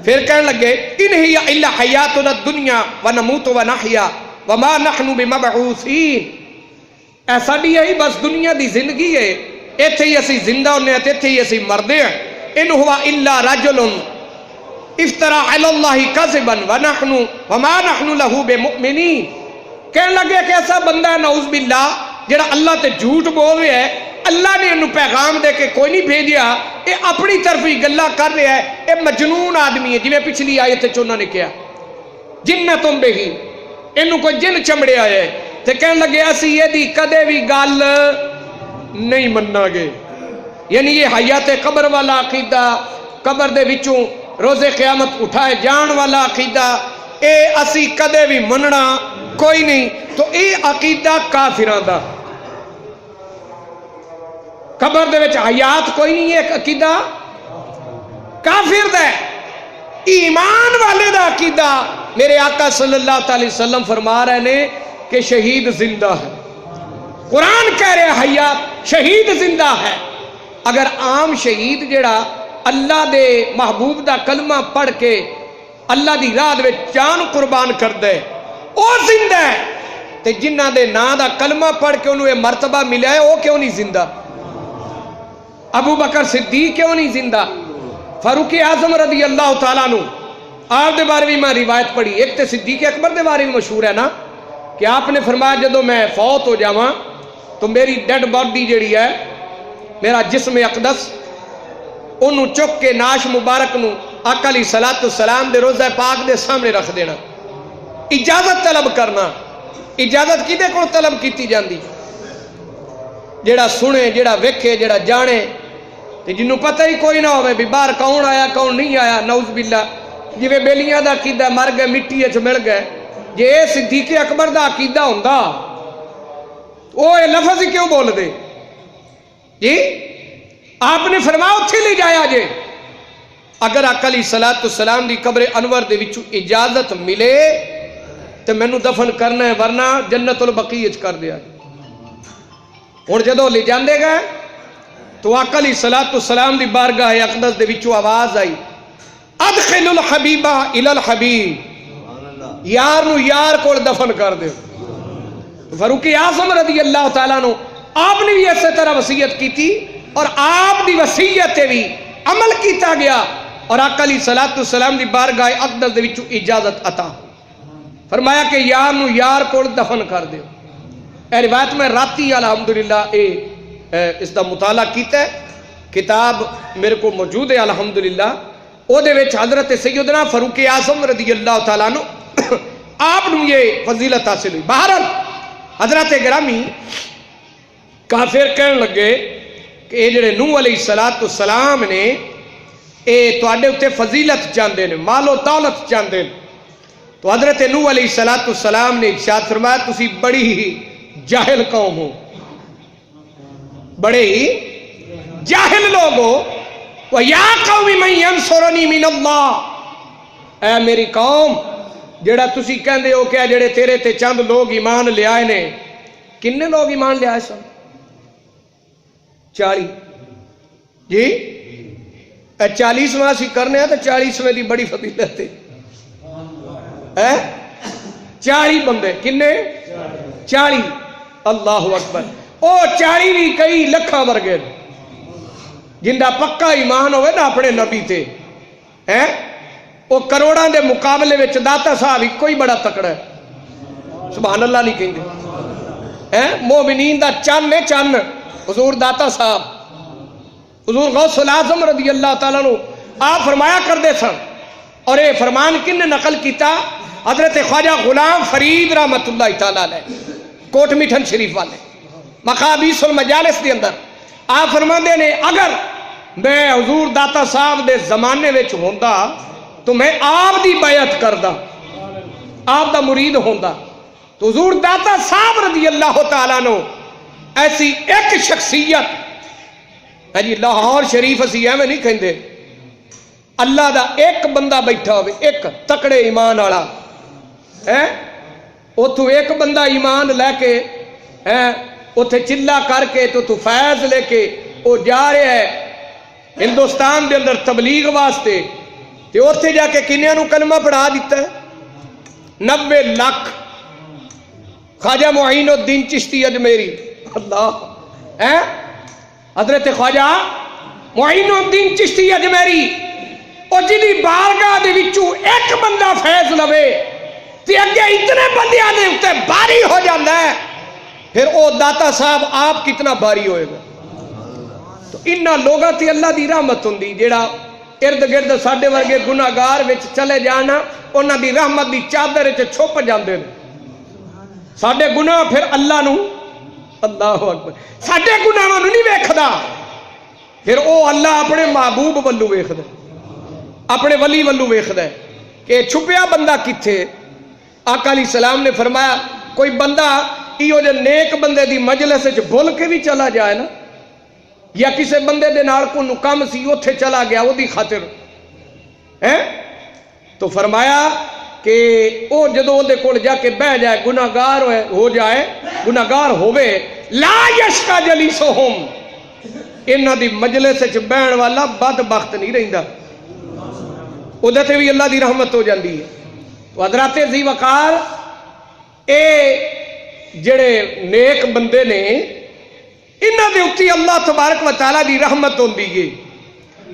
پھر کہنے لگے ان ہی الا حیاتنا الدنیا ونموت ونحیا وما نحن بمبعوثین، اے ساڈی ہے بس دنیا دی زندگی ہے، ایتھے ہی اسی زندہ ہونے ہیں، ایتھے ہی اسی مردے ہیں۔ ان ہوا الا رجل افترا علی اللہ کذبا وما نحن له بمؤمنین، کہنے لگے کہ ایسا بندہ ہے نعوذ باللہ جڑا اللہ تے جھوٹ بول رہا ہے، اللہ نے انہوں پیغام دے کے کوئی نہیں بھیجیا، اے اپنی طرف ہی گلہ کر رہا ہے، اے مجنون آدمی ہے، جنہیں پچھلی آیت چونہ نے کیا جنتم بہی، انہوں کوئی جن چمڑے آئے ہیں۔ تے کہنے لگے اسی یہ دی کدے بھی گال نہیں مننا گے، یعنی یہ حیات قبر والا عقیدہ، قبر دے وچوں روز قیامت اٹھائے جان والا عقیدہ، اے اسی کدے بھی مننا کوئی نہیں۔ تو اے عقیدہ کافراں دا، قبر دے وچ حیات کوئی نہیں، ایک عقیدہ کافر دا ہے۔ ایمان والے دا عقیدہ میرے آقا صلی اللہ علیہ وسلم فرما رہے نے کہ شہید زندہ ہے، قرآن کہہ رہے حیات، شہید زندہ ہے۔ اگر عام شہید جڑا اللہ دے محبوب دا کلمہ پڑھ کے اللہ دی راہ دے جان قربان کر دے او زندہ ہے، تے جنہ دے نا دا کلمہ پڑھ کے انہوں یہ مرتبہ ملا ہے او کیوں نہیں زندہ؟ ابو بکر صدیق کیوں نہیں زندہ؟ فاروق اعظم رضی اللہ تعالیٰ عنہ، آپ دے بارے بھی میں روایت پڑھی، ایک تے صدیق اکبر دے بارے بھی مشہور ہے نا کہ آپ نے فرمایا جدو میں فوت ہو جاواں تو میری ڈیڈ باڈی جڑی ہے، میرا جسم اقدس، انہوں چک کے ناش مبارک نو آقا علیہ السلام دے روزہ پاک دے سامنے رکھ دینا، اجازت طلب کرنا۔ اجازت کدے کو طلب کیتی جاندی؟ جڑا سنے، جڑا ویکھے، جڑا جانے، تے جنوں پتہ ہی کوئی نہ ہوئے بھی باہر کون آیا کون نہیں آیا، نعوذ باللہ جویں بیلیاں دا عقیدہ مر گئے مٹی وچ مل گئے، جے اے صدیق اکبر دا عقیدہ ہوندا او اے لفظ ہی کیوں بول دے؟ جی آپ نے فرمایا اتھے لے جایا جے۔ اگر آقا علیہ السلام دی قبر انور دے وچوں اجازت ملے تو مینوں دفن کرنا ہے، ورنہ جنت البقیع وچ کر دیا۔ ہن جدوں لے جاندے گئے تو آقا علیہ السلام دی بارگاہ اقدس دے وچوں آواز آئی، ادخل الحبیبہ الی الحبیب، یار نو یار کول دفن کر دے۔ فاروق اعظم رضی اللہ تعالیٰ عنہ آپ نے بھی اسی طرح وصیت کی تھی، اور آپ دی وصیت بھی عمل کیتا گیا، اور آقا علیہ السلام دی بارگاہ اقدس دے وچوں اجازت عطا فرمایا کہ یار نو یار کول دفن کر دیو۔ اے روایت میں راتی الحمدللہ اس دا مطالعہ کیتا ہے، کتاب میرے کو موجود ہے الحمدللہ، او دے وچ حضرت سیدنا فاروق اعظم رضی اللہ تعالیٰ عنہ آپ نے یہ فضیلت حاصل ہوئی. بہرحال حضرت گرامی کافر کہنے لگے کہ یہ جڑے نوح علیہ السلام نے یہ تواڈے اتنے فضیلت چاہتے ہیں، مال و دولت چاہتے ہیں. تو حضرت نوح علیہ السلام نے ارشاد فرمایا تسی بڑی ہی جاہل قوم ہو، بڑے ہی جاہل لوگ ہو. وَيَا قَوْمِ مَنْ يَنْصُرُنِي مِنَ اللَّهِ، اے میری قوم جڑا تسی کہندے ہو کہ جڑے تیرے تے چند لوگ ایمان لے آئے نے، کنے لوگ ایمان لے آئے سن؟ 40. جی 40واں اسی کرنے ہیں تو 40ویں دی بڑی فضیلت ہے. 40 بندے کنے؟ 40. اللہ اکبر. او 40 بھی کئی لکھاں ورگے جندا پکا ایمان ہوئے نا اپنے نبی تے وہ کروڑاں دے مقابلے وچ داتا صاحب ہی کوئی بڑا تکڑا ہے. سبحان اللہ نہیں کہیں گے. مومنین دا چن ہے چن حضور داتا صاحب، حضور غوث العظم رضی اللہ تعالیٰ عنہ آپ فرمایا کردے سن. اور یہ فرمان کن نے نقل کیتا؟ حضرت خواجہ غلام فرید رحمت اللہ تعالیٰ علیہ کوٹ میٹھن شریف والے مقابیس المجالس دے اندر آپ فرماندے نے اگر میں حضور داتا صاحب دے زمانے وچ ہوندا تو میں آپ دی بیعت کردا، آپ دا مرید ہوندا. تو حضور داتا صاحب رضی اللہ تعالیٰ عنہ ایسی ایک شخصیت ہے جی لاہور شریف اسی ایویں نہیں کہندے، اللہ دا ایک بندہ بیٹھا ہوئے ایک تکڑے ایمان والا اتھو ایک بندہ ایمان لے کے اتھے چلا کر کے تو فیض لے کے وہ جا رہے ہے ہندوستان دے اندر تبلیغ واسطے. تے اتھے جا کے کنیاں نو کلمہ پڑھا دیتا ہے 90 لاکھ. خواجہ معین الدین چشتی اجمیری اللہ حضرت خواجہ معین الدین چشتی اجمیری اور جنہی بارگاہ دے وچوں ایک بندہ فیض لوے تے اگے اتنے بندیاں دے اتے باری ہو جاندہ ہے، پھر او داتا صاحب آپ کتنا باری ہوئے گا. تو انہا لوگاں تے اللہ دی رحمت ہوندی جیڑا ارد گرد ساڈے ورگے گناہگار وچ چلے جانا انہاں دی رحمت دی چادر وچ چھپ جاندے نے. ساڈے گناہ پھر اللہ نو اللہ اکبر ساڈے گناہاں نو نہیں ویکھدا، پھر او اللہ اپنے محبوب ولو ویکھدا، اپنے ولی ولو ویکھدا ہے کہ چھپیا بندہ کتھے. آقا علیہ السلام نے فرمایا کوئی بندہ ایو جو نیک بندے دی مجلس وچ بھول کے بھی چلا جائے نا، یا کسے بندے دے نال کو کم سی اوتھے چلا گیا وہ دی خاطر تو فرمایا کہ او جدو دے کول جا کے بہ جائے گناہگار ہو جائے گناہگار ہوئے لا یشکا جلیسہم انہاں دی مجلس وچ بہن والا بدبخت نہیں رہندا، ادھر تے بھی اللہ دی رحمت ہو جاندی ہے. حضرات ذی وقار اے جڑے نیک بندے نے انہاں دے اُتی اللہ تبارک و تعالیٰ دی رحمت ہوندی ہے.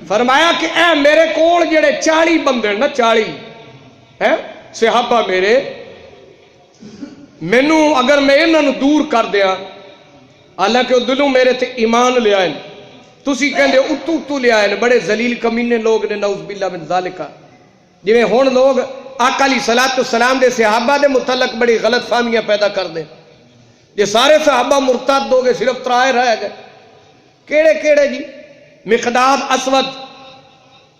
فرمایا کہ اے میرے کول جڑے 40 بندے نا 40 صحابہ میرے مینوں اگر میں انہاں نو دور کر دیاں حالانکہ وہ دلوں میرے تے ایمان لے آئے تسی کہندے اتو لے آئے بڑے ذلیل کمینے لوگ نے نعوذ باللہ من ذالکہ جویں ہن لوگ آقا علیہ السلام دے صحابہ دے متعلق بڑی غلط فہمیاں پیدا کر دیں. یہ سارے صحابہ مرتد ہو گئے صرف 3 رہ گئے. کیڑے کیڑے جی؟ مقداد اسود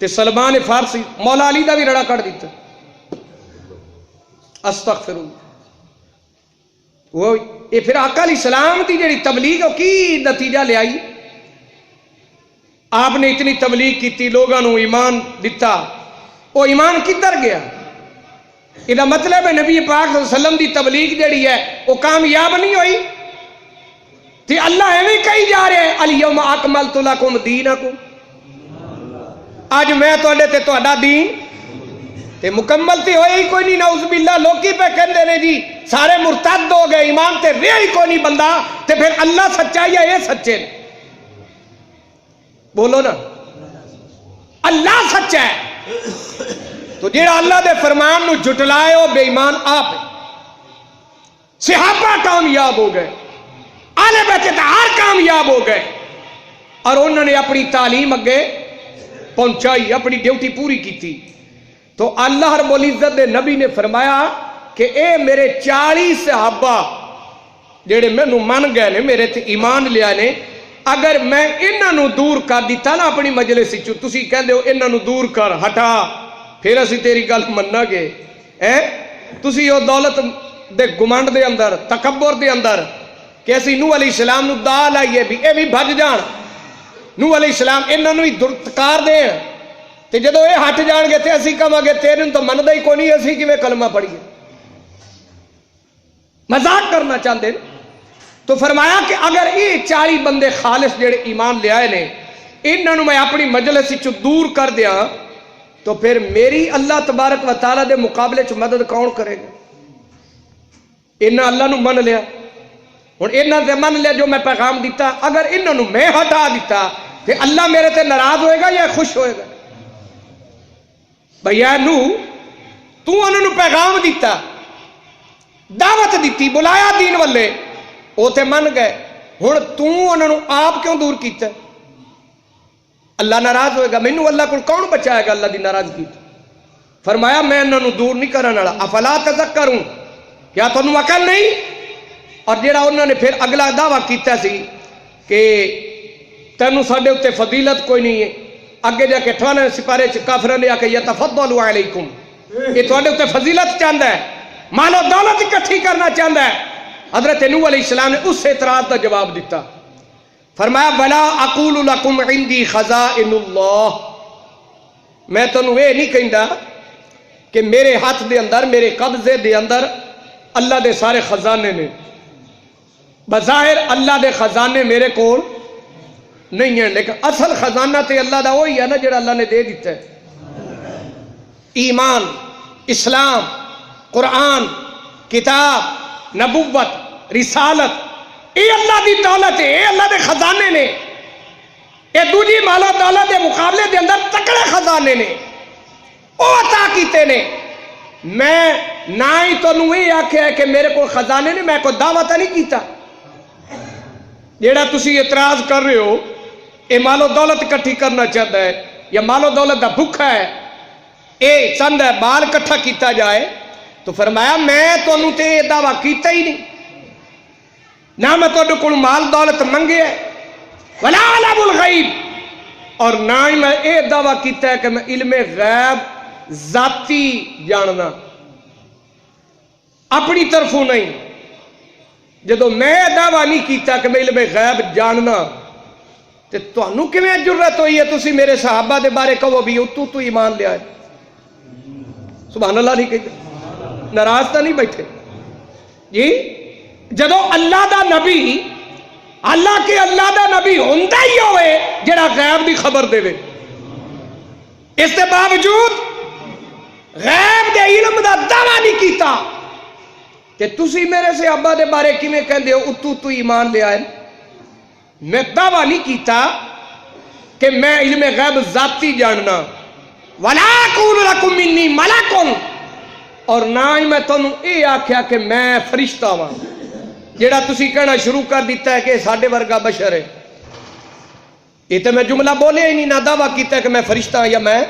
تے سلمان فارسی مولا علی دا بھی رڑا کٹ دیتا. استغفراللہ. وہ یہ پھر آقا علیہ السلام دی جڑی تبلیغ کی نتیجہ لے آئی؟ آپ نے اتنی تبلیغ کی لوگوں نو ایمان دیتا، وہ ایمان کدھر گیا؟ یہ مطلب ہے نبی پاک صلی اللہ علیہ وسلم دی تبلیغ جڑی ہے وہ کامیاب نہیں ہوئی تھی. اللہ ایویں کہی جا رہے ہیں الیوم اکملت لکم دینکم، آج میں تواڈے تے تہاڈا دین تے مکمل تے ہوئے ہی کوئی نہیں. نعوذ باللہ لوکی پہ کہندے نے جی سارے مرتد ہو گئے ایمان تے رہے ہی کوئی نہیں بندہ، تے پھر اللہ سچا یا یہ سچے نے؟ بولو نا اللہ سچا ہے تو جیڑا اللہ دے فرمان نو جھٹلائے ہو بے ایمان آپ. صحابہ کامیاب ہو گئے، آل بیت اطہار کامیاب ہو گئے اور انہوں نے اپنی تعلیم اگے پہنچائی، اپنی ڈیوٹی پوری کی تھی. تو اللہ رب العزت دے نبی نے فرمایا کہ اے میرے 40 صحابہ جڑے مینوں من گئے نے میرے تے ایمان لیا نے اگر میں انہاں نو دور کر دیتا نا اپنی مجلس وچوں تسی کہندے ہو انہاں نو دور کر ہٹا پھر اسی تیری گل مننا گے تسی او دولت دے گمنڈ دے اندر تکبر دے اندر کہ اسی نوح علیہ السلام نو دا لائیے بھی اے بھی بھج جان نوح علیہ السلام انہاں نو ہی درتکار دین تے جدو اے ہٹ جان گے تے اسی کہاں گے تیرے تو مندا ہی کوئی نہیں اسی کیویں کلمہ پڑھیے مذاق کرنا چاہتے ہیں تو فرمایا کہ اگر یہ 40 بندے خالص جڑے ایمان لے آئے نے انہاں نو میں اپنی مجلس وچ دور کر دیاں تو پھر میری اللہ تبارک و تعالی دے مقابلے چ مدد کون کرے گا انہاں اللہ نو من لیا ہن انہاں تے من لیا جو میں پیغام دیتا اگر انہاں نو میں ہٹا دیتا تے اللہ میرے تے ناراض ہوئے گا یا خوش ہوئے گا بھیا نو تو انہاں نو پیغام دیتا دعوت دیتی بلایا دین والے وہ تے من گئے ہن تو انہاں نو آپ کیوں دور کیتا اللہ ناراض ہوئے گا مینوں اللہ کو کون بچائے گا اللہ دی ناراضگی فرمایا میں انہاں نو دور نہیں کرن والا افلا تذکرون کیا تانوں عقل نہیں اور جڑا انہوں نے پھر اگلا دعویٰ کیتا سی کہ تینوں ساڈے اوتے فضیلت کوئی نہیں ہے اگے جا کے 98 سپارے چ کافراں نے آ کے یتفضل علیکم یہ تواڈے اوتے فضیلت چاہندا ہے مال و دولت اکٹھی کرنا چاہتا ہے حضرت نوح علیہ السلام نے اس اعتراض کا جواب دیتا فرمایا ولا اقول لکم عندی خزائن اللہ میں تنوں یہ نہیں کہندا کہ میرے ہاتھ دے اندر میرے قبضے دے اندر اللہ دے سارے خزانے نے بظاہر اللہ دے خزانے میرے کول نہیں ہیں لیکن اصل خزانہ تے اللہ دا وہی ہے نا جڑا اللہ نے دے دیتا ہے ایمان اسلام قرآن کتاب نبوت رسالت اے اللہ دی دولت ہے اے اللہ دے خزانے نے اے دوجی مالا دولت دے مقابلے دے اندر تکڑے خزانے نے او عطا کیتے نے میں نہ ہی تو نوی آکھیا ہے کہ میرے کو خزانے نے میں کوئی دعوت نہیں کیتا جیڑا تسی اعتراض کر رہے ہو اے مال و دولت اکٹھی کرنا چاہتا ہے یا مال و دولت دا بھکھا ہے اے چند ہے بال اکٹھا کیتا جائے تو فرمایا میں تانوں تے یہ دعویٰ کیتا ہی نہیں نہ میں تہاڈے کول مال دولت منگے ہے ولا علم الغیب اور نہ ہی میں یہ دعویٰ کیتا ہے کہ میں علم غیب ذاتی جاننا اپنی طرفوں نہیں جدو میں دعویٰ نہیں کیتا کہ میں علم غیب جاننا تے تانوں کیویں جرت ہوئی ہے تسی میرے صحابہ دے بارے کہو بھی تو ایمان لیا ہے سبحان اللہ نہیں کہتے ناراض تو نہیں بیٹھے جی جدو اللہ دا نبی اللہ کے اللہ دا نبی ہوندا ہی ہوئے جڑا غیب دی خبر دے وے اس کے باوجود غیب دے علم دا دعویٰ نہیں کیتا کہ تسی میرے صحابہ دے بارے کیویں کہندے ہو تو ایمان لیا ہے میں دعویٰ نہیں کیتا کہ میں علم غیب ذاتی جاننا ولا اقول لکم انی ملک اور نہ ہی میں تانوں یہ آکھیا کہ میں فرشتہ ہاں جیڑا تسی کہنا شروع کر دیتا ہے کہ ساڈے ورگا بشر ہے یہ تو میں جملہ بولے ہی نہیں نہ دعویٰ کیتا ہے کہ میں فرشتہ ہوں یا میں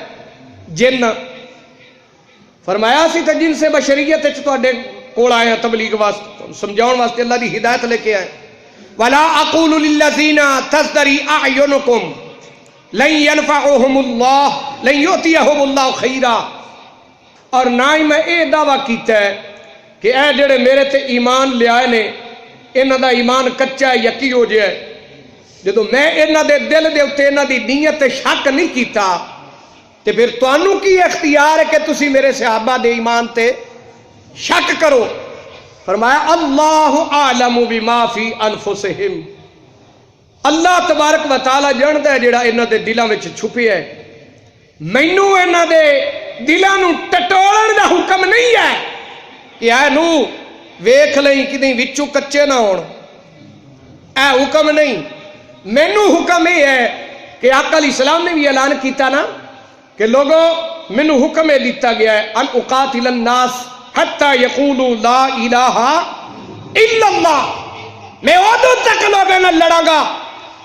جن فرمایا سی تے جن سے بشریت وچ تواڈے کول آئے ہیں تبلیغ واسطے سمجھاؤن واسطے اللہ دی ہدایت لے کے آئے ولا اقول للذین تزدری اعینکم لن ينفعهم اللہ لن یؤتیہم اللہ خیرا اور نہ ہی میں یہ دعویٰ کیتا ہے کہ اے جڑے میرے تے ایمان لے آئے نے انہاں دا ایمان کچا ہے یقی ہو جائے جدو میں انہاں دے دل دے اوتے انہاں دی نیت تے شک نہیں کیتا تے پھر تانوں کی اختیار ہے کہ تسی میرے صحابہ دے ایمان تے شک کرو فرمایا اللہ اعلم بما فی انفسہم اللہ تبارک و تعالی جاندا ہے جڑا انہاں دے دلاں وچ چھپیا ہے مینوں انہاں دے دلاں نوں ٹٹولن دا حکم نہیں ہے کہ اے نو ویکھ لئی کدی وچوں کچے نہ ہون اے حکم نہیں مینوں حکم یہ ہے کہ آقا علیہ السلام نے بھی اعلان کیتا نا کہ لوگوں مینوں حکم یہ دیتا گیا ہے ان اقاتل الناس حتی یقولوا لا الہ الا اللہ میں ادو تک لوگوں نے لڑا گا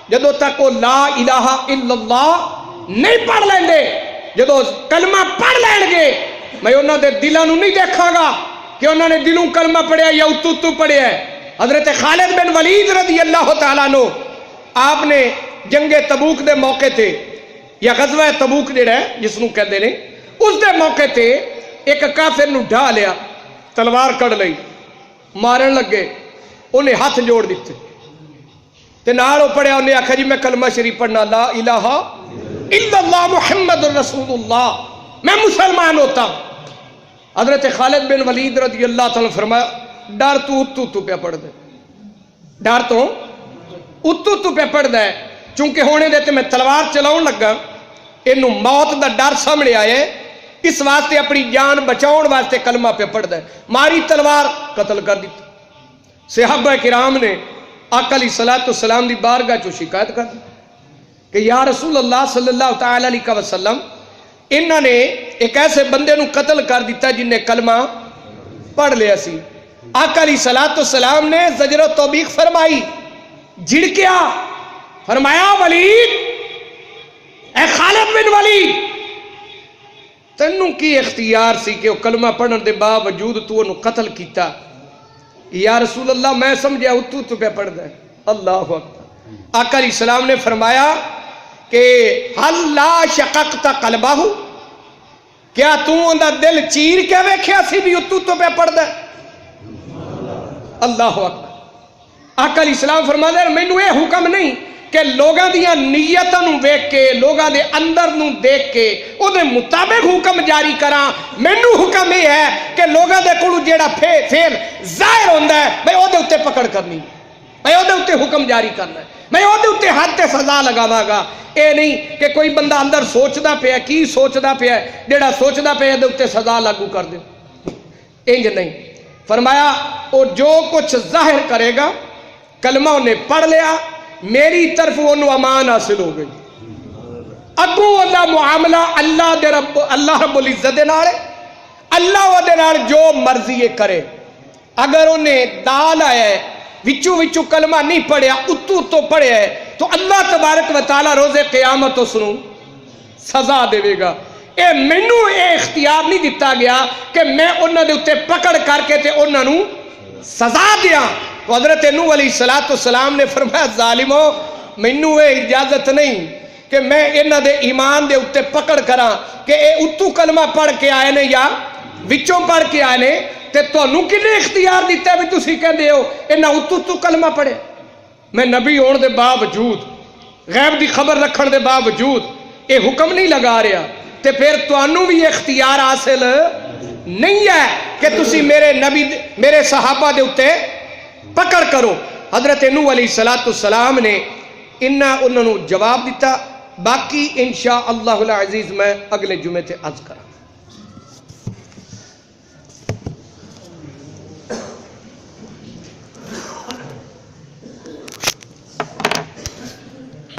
جدو تک وہ لا الہ الا اللہ نہیں پڑھ لیں گے جدو کلمہ پڑھ لیں گے میں انہوں دے دلوں نہیں دیکھا گا کہ انہوں نے دلوں کلمہ پڑھیا یا اتو پڑھیا ہے۔ حضرت خالد بن ولید رضی اللہ تعالیٰ عنہ آپ نے جنگ تبوک دے موقع تے یا غزوہ تبوک جڑا ہے جس نوں کہندے نے اس دے موقع تے ایک کافر نوں ڈھا لیا، تلوار کڑ لئی، مارن لگے، انہیں ہاتھ جوڑ دیتے تے نال او پڑھیا، انہیں آکھا جی میں کلمہ شریف پڑھنا لا الہ الا اللہ محمد رسول اللہ، میں مسلمان ہوتا ہوں۔ حضرت خالد بن ولید رضی اللہ تعالیٰ فرمایا ڈر تو اتو پہ پڑھ دے، ڈر تو اتو پہ پڑھ دے، چونکہ ہونے دیتے میں تلوار چلاؤں لگا، انہوں موت دا ڈر سامنے آئے، اس واسطے اپنی جان بچاؤن واسطے کلمہ پہ پڑھ دے، ماری تلوار قتل کر دیتا۔ صحابہ کرام نے آقا علیہ السلام دی بارگاہ چو شکایت کر دی کہ یا رسول اللہ صلی اللہ تعالی علیہ وسلم انہوں نے ایک ایسے بندے نو قتل کر دیتا جن نے کلمہ پڑھ لیا سی۔ آقا علیہ السلام نے زجر و توبیخ فرمائی، جھڑکیا، فرمایا ولید، اے خالد بن ولید، تینوں کی اختیار سی کہ وہ کلمہ پڑھن دے باوجود تو انہوں قتل کیتا؟ یا رسول اللہ میں سمجھا اتو پہ پڑھ دے۔ اللہ اکبر۔ آقا علیہ السلام نے فرمایا کہ حل لا شققت قلبہ، کیا تو اندر دل چیر کے ویکھیا سی بھی اتو پہ پڑھ دے؟ اللہ اکبر۔ آقا علیہ السلام فرما دے مینوں یہ حکم نہیں کہ لوگاں دیاں نیتاں نوں ویکھ کے لوگاں دے اندر نوں دیکھ کے او دے مطابق حکم جاری کراں، مینوں حکم یہ ہے کہ لوگاں دے کولوں جیڑا فعل ظاہر ہوندا ہے میں او دے اوتے پکڑ کرنی، میں او دے اوتے حکم جاری کرنا ہے، میں او دے اوتے حد تے سزا لگاواں گا۔ اے نہیں کہ کوئی بندہ اندر سوچدا پیا کی سوچدا پیا جیڑا سوچدا پیا دے اوتے سزا لاگو کر دے، انج نہیں۔ فرمایا او جو کچھ ظاہر کرے گا کلمہ انہیں پڑھ لیا، میری طرف انہوں امان حاصل ہو گئی، اگوں اللہ معاملہ اللہ رب العزت دے نال، اللہ وہ دے نال جو مرضی کرے۔ اگر انہیں دال آیا ہے وچوں کلمہ نہیں پڑھیا اتو پڑھیا ہے تو اللہ تبارک و تعالی روز قیامت اس نوں سزا دے گا۔ اے مینوں اے اختیار نہیں دیتا گیا کہ میں انہاں دے اوتے پکڑ کر کے تے انہاں نوں سزا دیاں۔ تو حضرت نوح علیہ السلام نے فرمایا ظالمو مینوں اے اجازت نہیں کہ میں انہاں دے ایمان دے اوتے پکڑ کراں کہ اے اتو کلمہ پڑھ کے آئے نے یا وچوں پڑھ کے آئے نے، تے تانوں کنے اختیار دیتا ہے بھی تسی کہندے ہو انہاں اتو کلمہ پڑھے؟ میں نبی ہون دے باوجود غیب دی خبر رکھن دے باوجود اے حکم نہیں لگا رہا، تے پھر تانوں بھی اختیار حاصل نہیں ہے کہ تسی میرے نبی میرے صحابہ دے اوتے پکڑ کرو۔ حضرت نوح علیہ السلام نے انہوں نے جواب دیتا، باقی انشاءاللہ العزیز میں اگلے جمعے تے عرض کرا۔